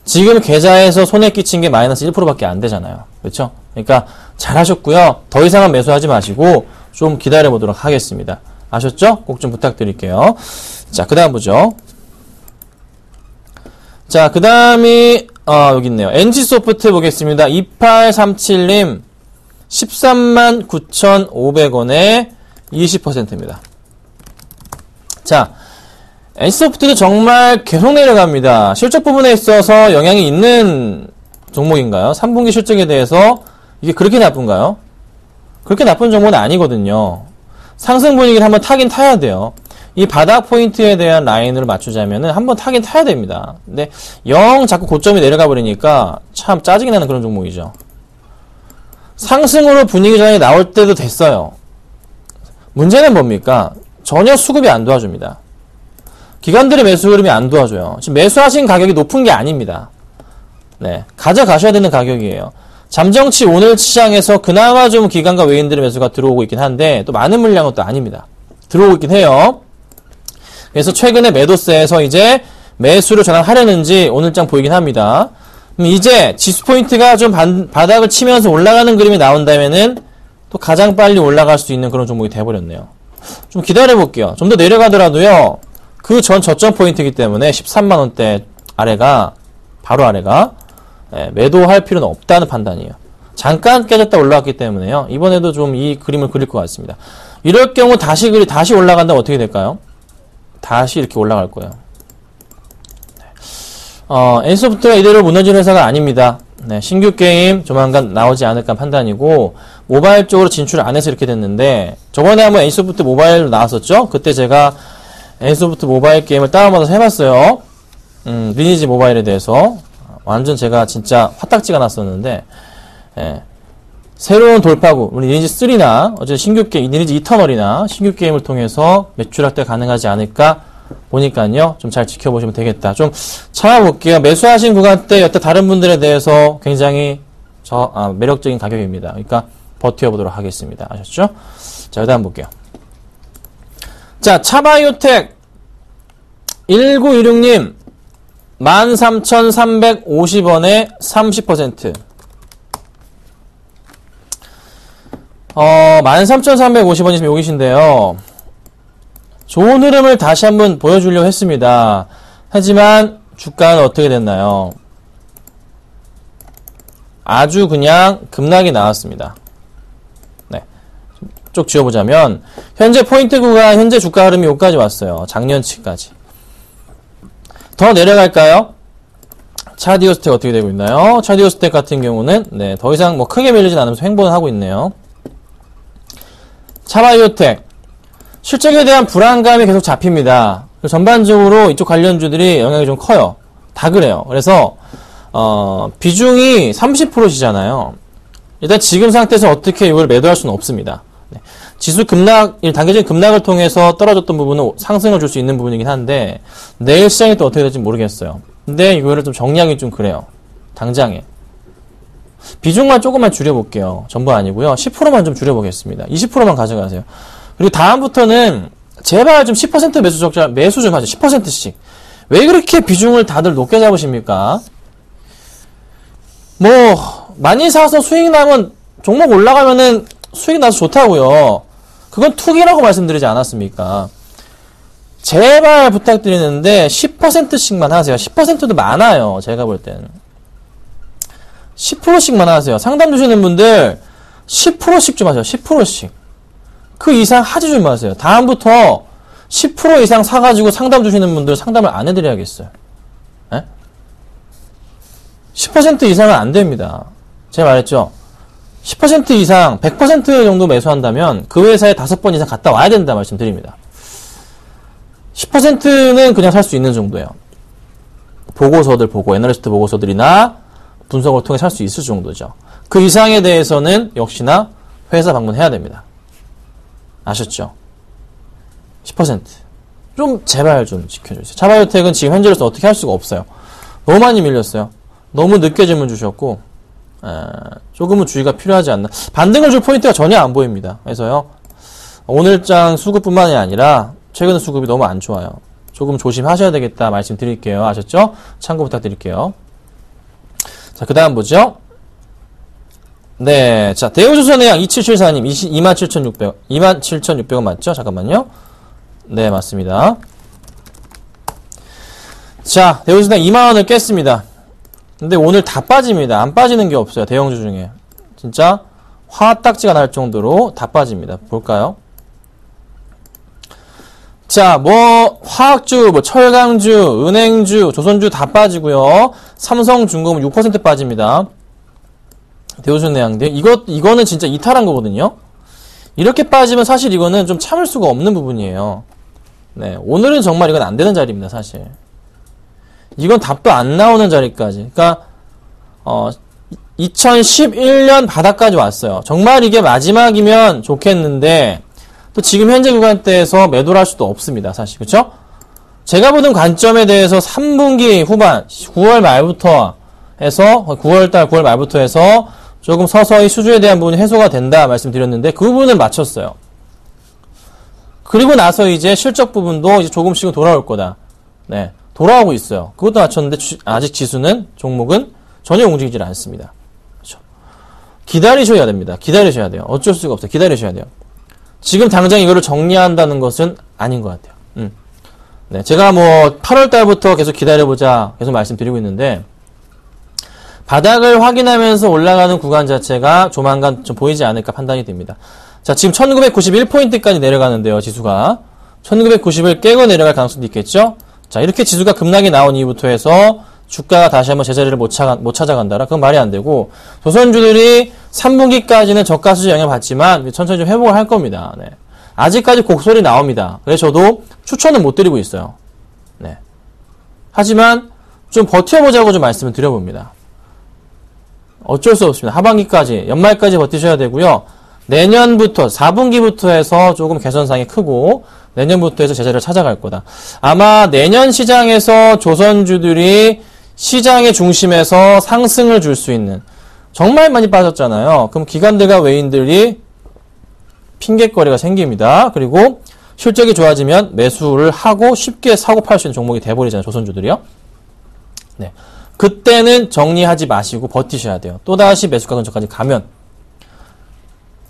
지금 계좌에서 손해 끼친 게 마이너스 1%밖에 안 되잖아요. 그렇죠? 그러니까 잘하셨고요. 더 이상은 매수하지 마시고 좀 기다려보도록 하겠습니다. 아셨죠? 꼭 좀 부탁드릴게요. 자, 그 다음 보죠. 자, 그 다음이 여기 있네요. NG소프트 보겠습니다. 2837님 13만 9,500원에 20%입니다. 자, NC소프트도 정말 계속 내려갑니다. 실적 부분에 있어서 영향이 있는 종목인가요? 3분기 실적에 대해서 이게 그렇게 나쁜가요? 그렇게 나쁜 종목은 아니거든요. 상승 분위기를 한번 타긴 타야 돼요. 이 바닥 포인트에 대한 라인을 맞추자면은 한번 타긴 타야 됩니다. 근데 영 자꾸 고점이 내려가 버리니까 참 짜증이 나는 그런 종목이죠. 상승으로 분위기 전환이 나올 때도 됐어요. 문제는 뭡니까? 전혀 수급이 안 도와줍니다. 기관들의 매수 흐름이 안 도와줘요. 지금 매수하신 가격이 높은 게 아닙니다. 네, 가져가셔야 되는 가격이에요. 잠정치 오늘 시장에서 그나마 좀 기관과 외인들의 매수가 들어오고 있긴 한데 또 많은 물량은 또 아닙니다. 들어오고 있긴 해요. 그래서 최근에 매도세에서 이제 매수를 전환하려는지 오늘장 보이긴 합니다. 그럼 이제 지수 포인트가 좀 바닥을 치면서 올라가는 그림이 나온다면은 또 가장 빨리 올라갈 수 있는 그런 종목이 돼버렸네요. 좀 기다려볼게요. 좀 더 내려가더라도요. 그 전 저점 포인트이기 때문에 13만원대 아래가 바로 아래가. 예, 매도할 필요는 없다는 판단이에요. 잠깐 깨졌다 올라왔기 때문에요. 이번에도 좀 이 그림을 그릴 것 같습니다. 이럴 경우 다시 올라간다면 어떻게 될까요? 다시 이렇게 올라갈 거예요. NC소프트가 이대로 무너질 회사가 아닙니다. 네, 신규 게임 조만간 나오지 않을까 판단이고, 모바일 쪽으로 진출을 안 해서 이렇게 됐는데, 저번에 한번 NC소프트 모바일로 나왔었죠? 그때 제가 NC소프트 모바일 게임을 다운받아서 해봤어요. 리니지 모바일에 대해서. 완전 제가 진짜 화딱지가 났었는데, 예, 새로운 돌파구, 우리 리니지 3나, 어제 신규 게임, 리니지 이터널이나 신규 게임을 통해서 매출 확대 가능하지 않을까 보니까요, 좀 잘 지켜보시면 되겠다. 좀 참아볼게요. 매수하신 구간대 여태 다른 분들에 대해서 굉장히 매력적인 가격입니다. 그러니까 버텨보도록 하겠습니다. 아셨죠? 자, 그 다음 볼게요. 자, 차바이오텍 1916님 13,350원에 30%. 13,350원이 지금 여기신데요. 좋은 흐름을 다시 한번 보여주려고 했습니다. 하지만 주가는 어떻게 됐나요? 아주 그냥 급락이 나왔습니다. 네. 쭉 지어보자면 현재 포인트 구간, 현재 주가 흐름이 여기까지 왔어요. 작년치까지. 더 내려갈까요? 차디오스텍 어떻게 되고 있나요? 차디오스텍 같은 경우는 네, 더 이상 뭐 크게 밀리진 않으면서 횡보는 하고 있네요. 차바이오텍 실적에 대한 불안감이 계속 잡힙니다. 전반적으로 이쪽 관련주들이 영향이 좀 커요. 다 그래요. 그래서 비중이 30%시잖아요. 일단 지금 상태에서 어떻게 이걸 매도할 수는 없습니다. 네. 지수 급락, 단계적인 급락을 통해서 떨어졌던 부분은 상승을 줄 수 있는 부분이긴 한데 내일 시장이 또 어떻게 될지 모르겠어요. 근데 이거를 좀 정리하기 좀 그래요. 당장에. 비중만 조금만 줄여볼게요. 전부 아니고요. 10%만 좀 줄여보겠습니다. 20%만 가져가세요. 그리고 다음부터는 제발 좀 10% 매수 좀 하죠. 10%씩. 왜 그렇게 비중을 다들 높게 잡으십니까? 뭐 많이 사서 수익 나면 종목 올라가면은 수익 나서 좋다고요. 그건 투기라고 말씀드리지 않았습니까? 제발 부탁드리는데 10%씩만 하세요. 10%도 많아요. 제가 볼 때는. 10%씩만 하세요. 상담 주시는 분들 10%씩 좀 하세요. 10%씩. 그 이상 하지 좀 마세요. 다음부터 10% 이상 사가지고 상담 주시는 분들 상담을 안 해드려야겠어요. 에? 10% 이상은 안 됩니다. 제가 말했죠. 10% 이상, 100% 정도 매수한다면 그 회사에 5번 이상 갔다 와야 된다 말씀드립니다. 10%는 그냥 살 수 있는 정도예요. 보고서들 보고, 애널리스트 보고서들이나 분석을 통해 살 수 있을 정도죠. 그 이상에 대해서는 역시나 회사 방문해야 됩니다. 아셨죠? 10%. 좀 제발 좀 지켜주세요. 차바이오텍은 지금 현재로서 어떻게 할 수가 없어요. 너무 많이 밀렸어요. 너무 늦게 질문 주셨고 조금은 주의가 필요하지 않나. 반등을 줄 포인트가 전혀 안 보입니다. 그래서요. 오늘장 수급뿐만이 아니라 최근 수급이 너무 안 좋아요. 조금 조심하셔야 되겠다 말씀드릴게요. 아셨죠? 참고 부탁드릴게요. 자, 그 다음 보죠. 네. 자, 대우조선해양 2774님 27,600원. 27,600원 맞죠? 잠깐만요. 네, 맞습니다. 자, 대우조선해양 2만원을 깼습니다. 근데 오늘 다 빠집니다. 안 빠지는 게 없어요. 대형주 중에. 진짜 화딱지가 날 정도로 다 빠집니다. 볼까요? 자, 뭐 화학주, 뭐 철강주, 은행주, 조선주 다 빠지고요. 삼성중공업 6% 빠집니다. 대우조선해양대 이거는 진짜 이탈한 거거든요. 이렇게 빠지면 사실 이거는 좀 참을 수가 없는 부분이에요. 네, 오늘은 정말 이건 안 되는 자리입니다. 사실 이건 답도 안 나오는 자리까지. 그러니까 2011년 바닥까지 왔어요. 정말 이게 마지막이면 좋겠는데 또 지금 현재 구간대에서 매도를 할 수도 없습니다. 사실 그렇죠? 제가 보는 관점에 대해서 3분기 후반 9월 말부터 해서 9월달 9월 말부터 해서 조금 서서히 수주에 대한 부분이 해소가 된다 말씀드렸는데 그 부분을 맞췄어요. 그리고 나서 이제 실적 부분도 이제 조금씩은 돌아올 거다. 네, 돌아오고 있어요. 그것도 맞췄는데 아직 지수는 종목은 전혀 움직이질 않습니다. 그렇죠? 기다리셔야 됩니다. 기다리셔야 돼요. 어쩔 수가 없어요. 기다리셔야 돼요. 지금 당장 이거를 정리한다는 것은 아닌 것 같아요. 네, 제가 뭐 8월 달부터 계속 기다려보자 계속 말씀드리고 있는데 바닥을 확인하면서 올라가는 구간 자체가 조만간 좀 보이지 않을까 판단이 됩니다. 자, 지금 1991포인트까지 내려가는데요, 지수가. 1990을 깨고 내려갈 가능성도 있겠죠? 자, 이렇게 지수가 급락이 나온 이후부터 해서 주가가 다시 한번 제자리를 못 찾아간다라? 그건 말이 안 되고, 조선주들이 3분기까지는 저가 수지 영향을 받지만 천천히 좀 회복을 할 겁니다. 네. 아직까지 곡소리 나옵니다. 그래서 저도 추천은 못 드리고 있어요. 네. 하지만 좀 버텨보자고 좀 말씀을 드려봅니다. 어쩔 수 없습니다. 하반기까지, 연말까지 버티셔야 되고요. 내년부터, 4분기부터 해서 조금 개선상이 크고, 내년부터 해서 제자리를 찾아갈 거다. 아마 내년 시장에서 조선주들이 시장의 중심에서 상승을 줄 수 있는, 정말 많이 빠졌잖아요. 그럼 기관들과 외인들이 핑계거리가 생깁니다. 그리고 실적이 좋아지면 매수를 하고 쉽게 사고 팔 수 있는 종목이 돼버리잖아요. 조선주들이요. 네. 그때는 정리하지 마시고 버티셔야 돼요. 또다시 매수가 근처까지 가면.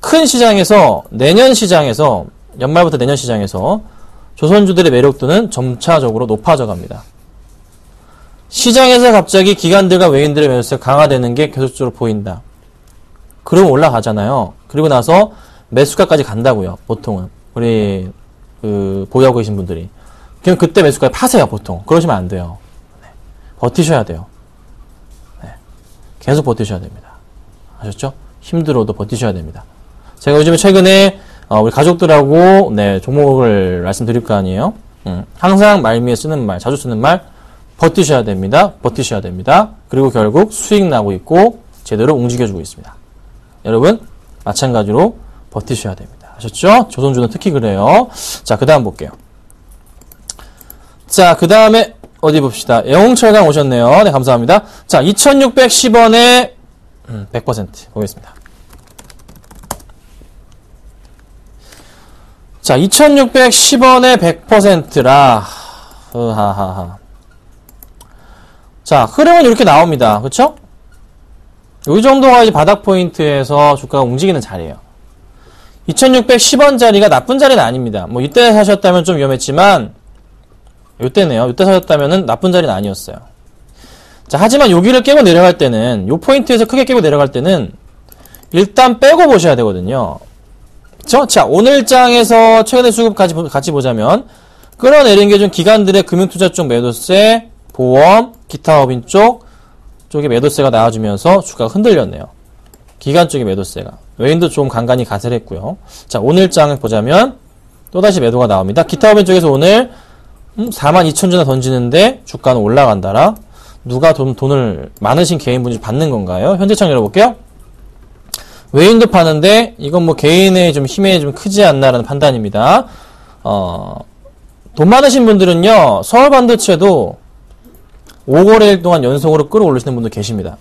큰 시장에서, 내년 시장에서, 연말부터 내년 시장에서 조선주들의 매력도는 점차적으로 높아져 갑니다. 시장에서 갑자기 기관들과 외인들의 매수세가 강화되는 게 계속적으로 보인다. 그러면 올라가잖아요. 그리고 나서 매수가까지 간다고요. 보통은. 우리 보유하고 계신 분들이. 그럼 그때 매수가에 파세요. 보통. 그러시면 안 돼요. 네. 버티셔야 돼요. 네. 계속 버티셔야 됩니다. 아셨죠? 힘들어도 버티셔야 됩니다. 제가 요즘에 최근에 우리 가족들하고 네, 종목을 말씀드릴 거 아니에요. 항상 말미에 쓰는 말, 자주 쓰는 말, 버티셔야 됩니다. 버티셔야 됩니다. 그리고 결국 수익 나고 있고 제대로 움직여주고 있습니다. 여러분 마찬가지로 버티셔야 됩니다. 아셨죠? 조선주는 특히 그래요. 자, 그 다음 볼게요. 자, 그 다음에 어디 봅시다. 영웅철강 오셨네요. 네, 감사합니다. 자, 2610원에 100% 보겠습니다. 자, 2610원에 100%라. 하하하. 자, 흐름은 이렇게 나옵니다. 그쵸? 이 정도가 이제 바닥 포인트에서 주가가 움직이는 자리예요. 2610원짜리가 나쁜 자리는 아닙니다. 뭐, 이때 사셨다면 좀 위험했지만, 이때네요. 이때 사셨다면은 나쁜 자리는 아니었어요. 자, 하지만 여기를 깨고 내려갈 때는, 요 포인트에서 크게 깨고 내려갈 때는, 일단 빼고 보셔야 되거든요. 그쵸? 자, 오늘장에서 최근의 수급 같이 보자면, 끌어내린 게 좀 기관들의 금융투자 쪽 매도세, 보험, 기타 법인 쪽에 매도세가 나와주면서 주가가 흔들렸네요. 기관 쪽의 매도세가. 외인도 좀 간간히 가세했고요. 자, 오늘장을 보자면 또다시 매도가 나옵니다. 기타 법인 쪽에서 오늘 42,000주나 던지는데 주가는 올라간다라. 누가 돈을 많으신 개인분이 받는 건가요? 현재창 열어볼게요. 외인도 파는데 이건 뭐 개인의 좀 힘에 좀 크지 않나라는 판단입니다. 돈 많으신 분들은요, 서울반도체도 5거래일 동안 연속으로 끌어올리시는 분도 계십니다.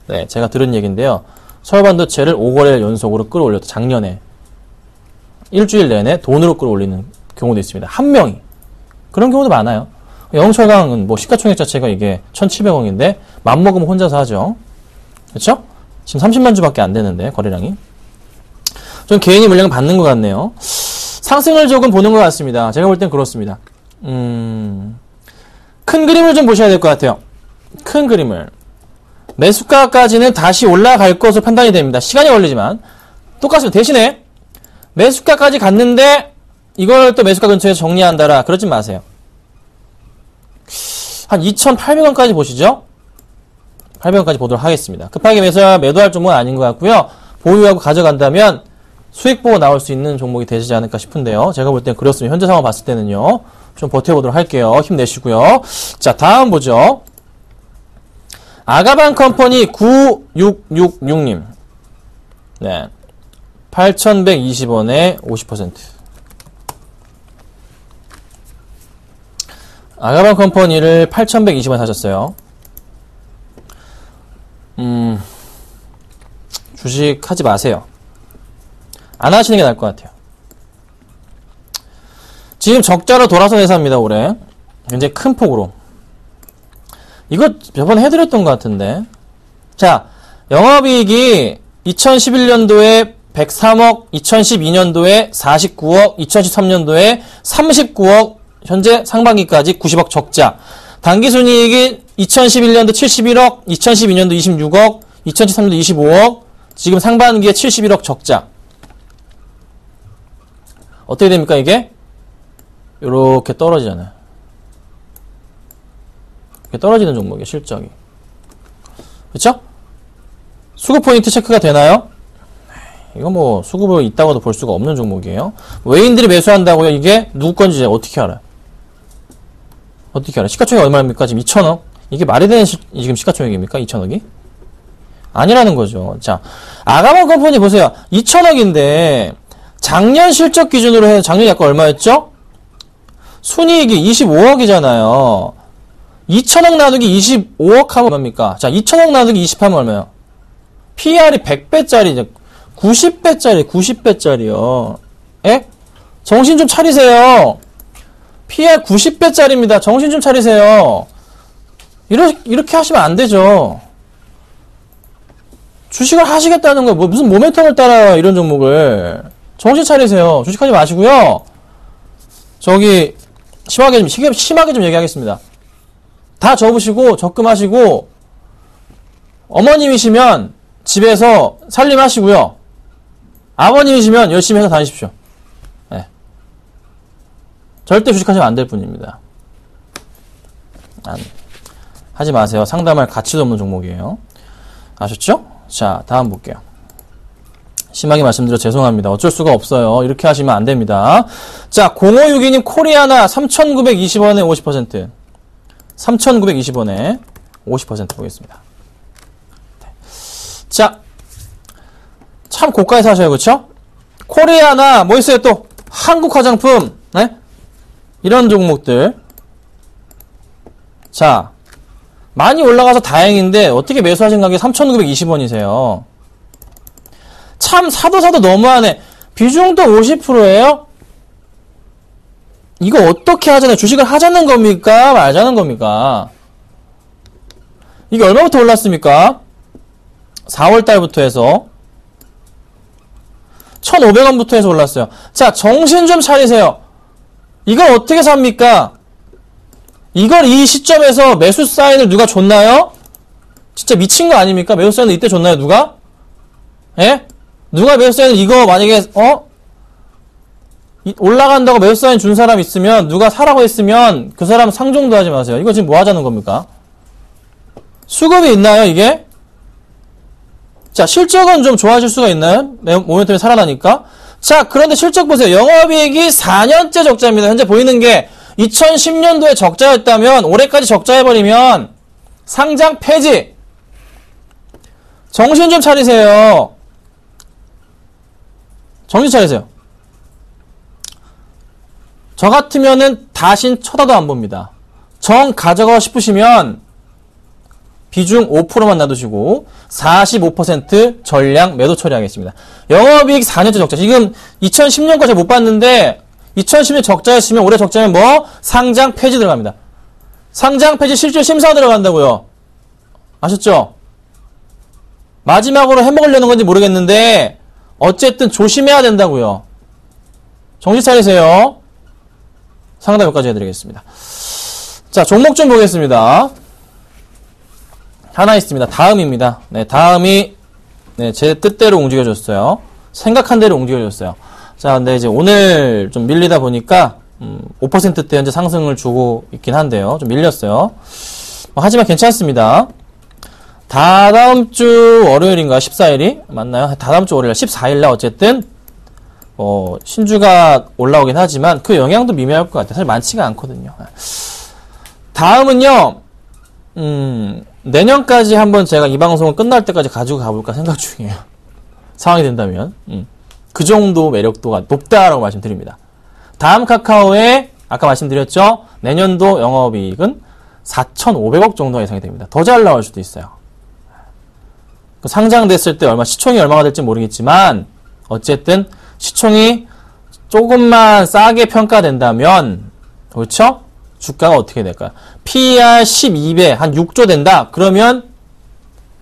네, 제가 들은 얘기인데요. 서울반도체를 5거래일 연속으로 끌어올렸다. 작년에. 일주일 내내 돈으로 끌어올리는 경우도 있습니다. 한 명이. 그런 경우도 많아요. 영웅철강은 뭐 시가총액 자체가 이게 1,700억인데, 맘먹으면 혼자서 하죠. 그렇죠? 지금 30만 주밖에 안 되는데, 거래량이. 좀 개인이 물량을 받는 것 같네요. 상승을 조금 보는 것 같습니다. 제가 볼 땐 그렇습니다. 큰 그림을 좀 보셔야 될 것 같아요. 큰 그림을. 매수가까지는 다시 올라갈 것으로 판단이 됩니다. 시간이 걸리지만. 똑같습니다. 대신에 매수가까지 갔는데 이걸 또 매수가 근처에서 정리한다라. 그러지 마세요. 한 2,800원까지 보시죠. 800원까지 보도록 하겠습니다. 급하게 매도할 종목은 아닌 것 같고요. 보유하고 가져간다면 수익 보고 나올 수 있는 종목이 되지 않을까 싶은데요. 제가 볼 땐 그렇습니다. 현재 상황 봤을 때는요. 좀 버텨보도록 할게요. 힘내시고요. 자, 다음 보죠. 아가방 컴퍼니 9666님. 네. 8,120원에 50%. 아가방 컴퍼니를 8,120원 사셨어요. 주식 하지 마세요. 안 하시는 게 나을 것 같아요. 지금 적자로 돌아선 회사입니다, 올해. 굉장히 큰 폭으로. 이거 저번에 해드렸던 것 같은데. 자, 영업이익이 2011년도에 103억, 2012년도에 49억, 2013년도에 39억, 현재 상반기까지 90억 적자. 당기순이익이 2011년도 71억, 2012년도 26억, 2013년도 25억, 지금 상반기에 71억 적자. 어떻게 됩니까, 이게? 요렇게 떨어지잖아요. 이렇게 떨어지는 종목이에요, 실적이. 그쵸? 수급 포인트 체크가 되나요? 이거 뭐, 수급이 있다고도 볼 수가 없는 종목이에요. 외인들이 매수한다고요? 이게 누구 건지 어떻게 알아요? 어떻게 알아요? 시가총액 얼마입니까? 지금 2,000억? 이게 말이 되는 지금 시가총액입니까? 2,000억이? 아니라는 거죠. 자, 아가몬 컴퍼니 보세요. 2,000억인데, 작년 실적 기준으로 해서 작년이 아까 얼마였죠? 순이익이 25억이잖아요. 2,000억 나누기 25억 하면 얼마입니까? 자, 2,000억 나누기 20 하면 얼마예요? PR이 100배짜리, 90배짜리요. 에? 정신 좀 차리세요. PR 90배짜리입니다. 정신 좀 차리세요. 이렇게 하시면 안 되죠. 주식을 하시겠다는 거, 무슨 모멘텀을 따라요, 이런 종목을. 정신 차리세요. 주식하지 마시고요. 저기, 심하게 좀 얘기하겠습니다. 다 접으시고, 적금하시고, 어머님이시면 집에서 살림하시고요. 아버님이시면 열심히 해서 다니십시오. 네. 절대 주식하시면 안 될 뿐입니다. 하지 마세요. 상담할 가치도 없는 종목이에요. 아셨죠? 자, 다음 볼게요. 심하게 말씀드려 죄송합니다. 어쩔 수가 없어요. 이렇게 하시면 안 됩니다. 자, 0562님 코리아나 3,920원에 50%. 3,920원에 50% 보겠습니다. 자, 참 고가에 사셔요. 그쵸? 코리아나 뭐 있어요 또? 한국 화장품. 네? 이런 종목들. 자, 많이 올라가서 다행인데 어떻게 매수하신 가격이 3,920원이세요? 참 사도 너무하네. 비중도 50%예요? 이거 어떻게 하자나요? 주식을 하자는 겁니까? 말자는 겁니까? 이게 얼마부터 올랐습니까? 4월달부터 해서 1,500원부터 해서 올랐어요. 자, 정신 좀 차리세요. 이걸 어떻게 삽니까? 이걸 이 시점에서 매수 사인을 누가 줬나요? 진짜 미친 거 아닙니까? 매수 사인을 이때 줬나요, 누가? 예? 누가 매수 사인을 이거 만약에, 올라간다고 매수 사인 준 사람 있으면, 누가 사라고 했으면, 그 사람 상종도 하지 마세요. 이거 지금 뭐 하자는 겁니까? 수급이 있나요, 이게? 자, 실적은 좀 좋아질 수가 있나요? 모멘텀이 살아나니까. 자, 그런데 실적 보세요. 영업이익이 4년째 적자입니다. 현재 보이는 게 2010년도에 적자였다면 올해까지 적자해버리면 상장 폐지. 정신 좀 차리세요. 정신 차리세요. 저 같으면은 다신 쳐다도 안 봅니다. 정 가져가고 싶으시면 비중 5%만 놔두시고 45% 전량 매도 처리하겠습니다. 영업이익 4년째 적자. 지금 2010년 거 제가 못 봤는데 2010년 적자였으면 올해 적자면 뭐? 상장 폐지 들어갑니다. 상장 폐지 실질 심사 들어간다고요. 아셨죠? 마지막으로 해먹으려는 건지 모르겠는데 어쨌든 조심해야 된다고요. 정신 차리세요. 상담 여기까지 해드리겠습니다. 자, 종목 좀 보겠습니다. 하나 있습니다. 다음입니다. 네, 다음이 제 뜻대로 움직여줬어요. 생각한 대로 움직여줬어요. 자, 근데 이제 오늘 좀 밀리다 보니까 5%대 현재 상승을 주고 있긴 한데요. 좀 밀렸어요. 하지만 괜찮습니다. 다다음 주 월요일인가 14일이 맞나요? 다다음 주 월요일 14일날 어쨌든 신주가 올라오긴 하지만 그 영향도 미미할 것 같아요. 사실 많지가 않거든요. 다음은요. 내년까지 한번 제가 이 방송을 끝날 때까지 가지고 가볼까 생각 중이에요. 상황이 된다면. 그 정도 매력도가 높다라고 말씀드립니다. 다음 카카오에 아까 말씀드렸죠. 내년도 영업이익은 4,500억 정도가 예상이 됩니다. 더 잘 나올 수도 있어요. 상장됐을 때 시총이 얼마가 될지 모르겠지만 어쨌든 시총이 조금만 싸게 평가된다면 그렇죠? 주가가 어떻게 될까요? PER 12배, 한 6조 된다? 그러면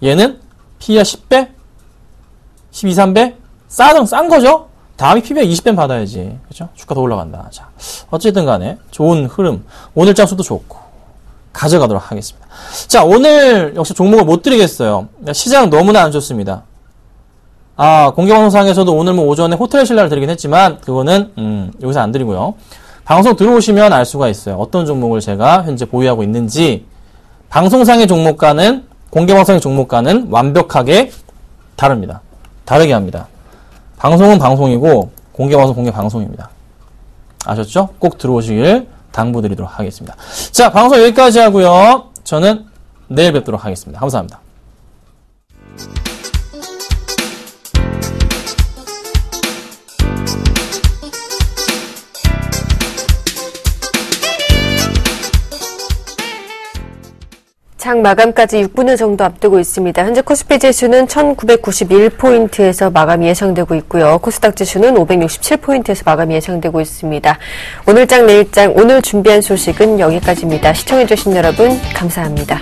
얘는 PER 10배? 12, 3배? 싼 거죠? 다음에 PBR 20배 받아야지. 그죠? 주가 더 올라간다. 자, 어쨌든 간에 좋은 흐름. 오늘 장수도 좋고 가져가도록 하겠습니다. 자, 오늘 역시 종목을 못 드리겠어요. 시장 너무나 안 좋습니다. 공개방송상에서도 오늘 오전에 호텔 신라를 드리긴 했지만 그거는 여기서 안 드리고요. 방송 들어오시면 알 수가 있어요. 어떤 종목을 제가 현재 보유하고 있는지. 방송상의 종목과는 공개방송의 종목과는 완벽하게 다릅니다. 다르게 합니다. 방송은 방송이고 공개방송 공개방송입니다. 아셨죠? 꼭 들어오시길 당부드리도록 하겠습니다. 자, 방송 여기까지 하고요. 저는 내일 뵙도록 하겠습니다. 감사합니다. 장 마감까지 6분여 정도 앞두고 있습니다. 현재 코스피 지수는 1991포인트에서 마감이 예상되고 있고요. 코스닥 지수는 567포인트에서 마감이 예상되고 있습니다. 오늘 장 내일 장 오늘 준비한 소식은 여기까지입니다. 시청해주신 여러분 감사합니다.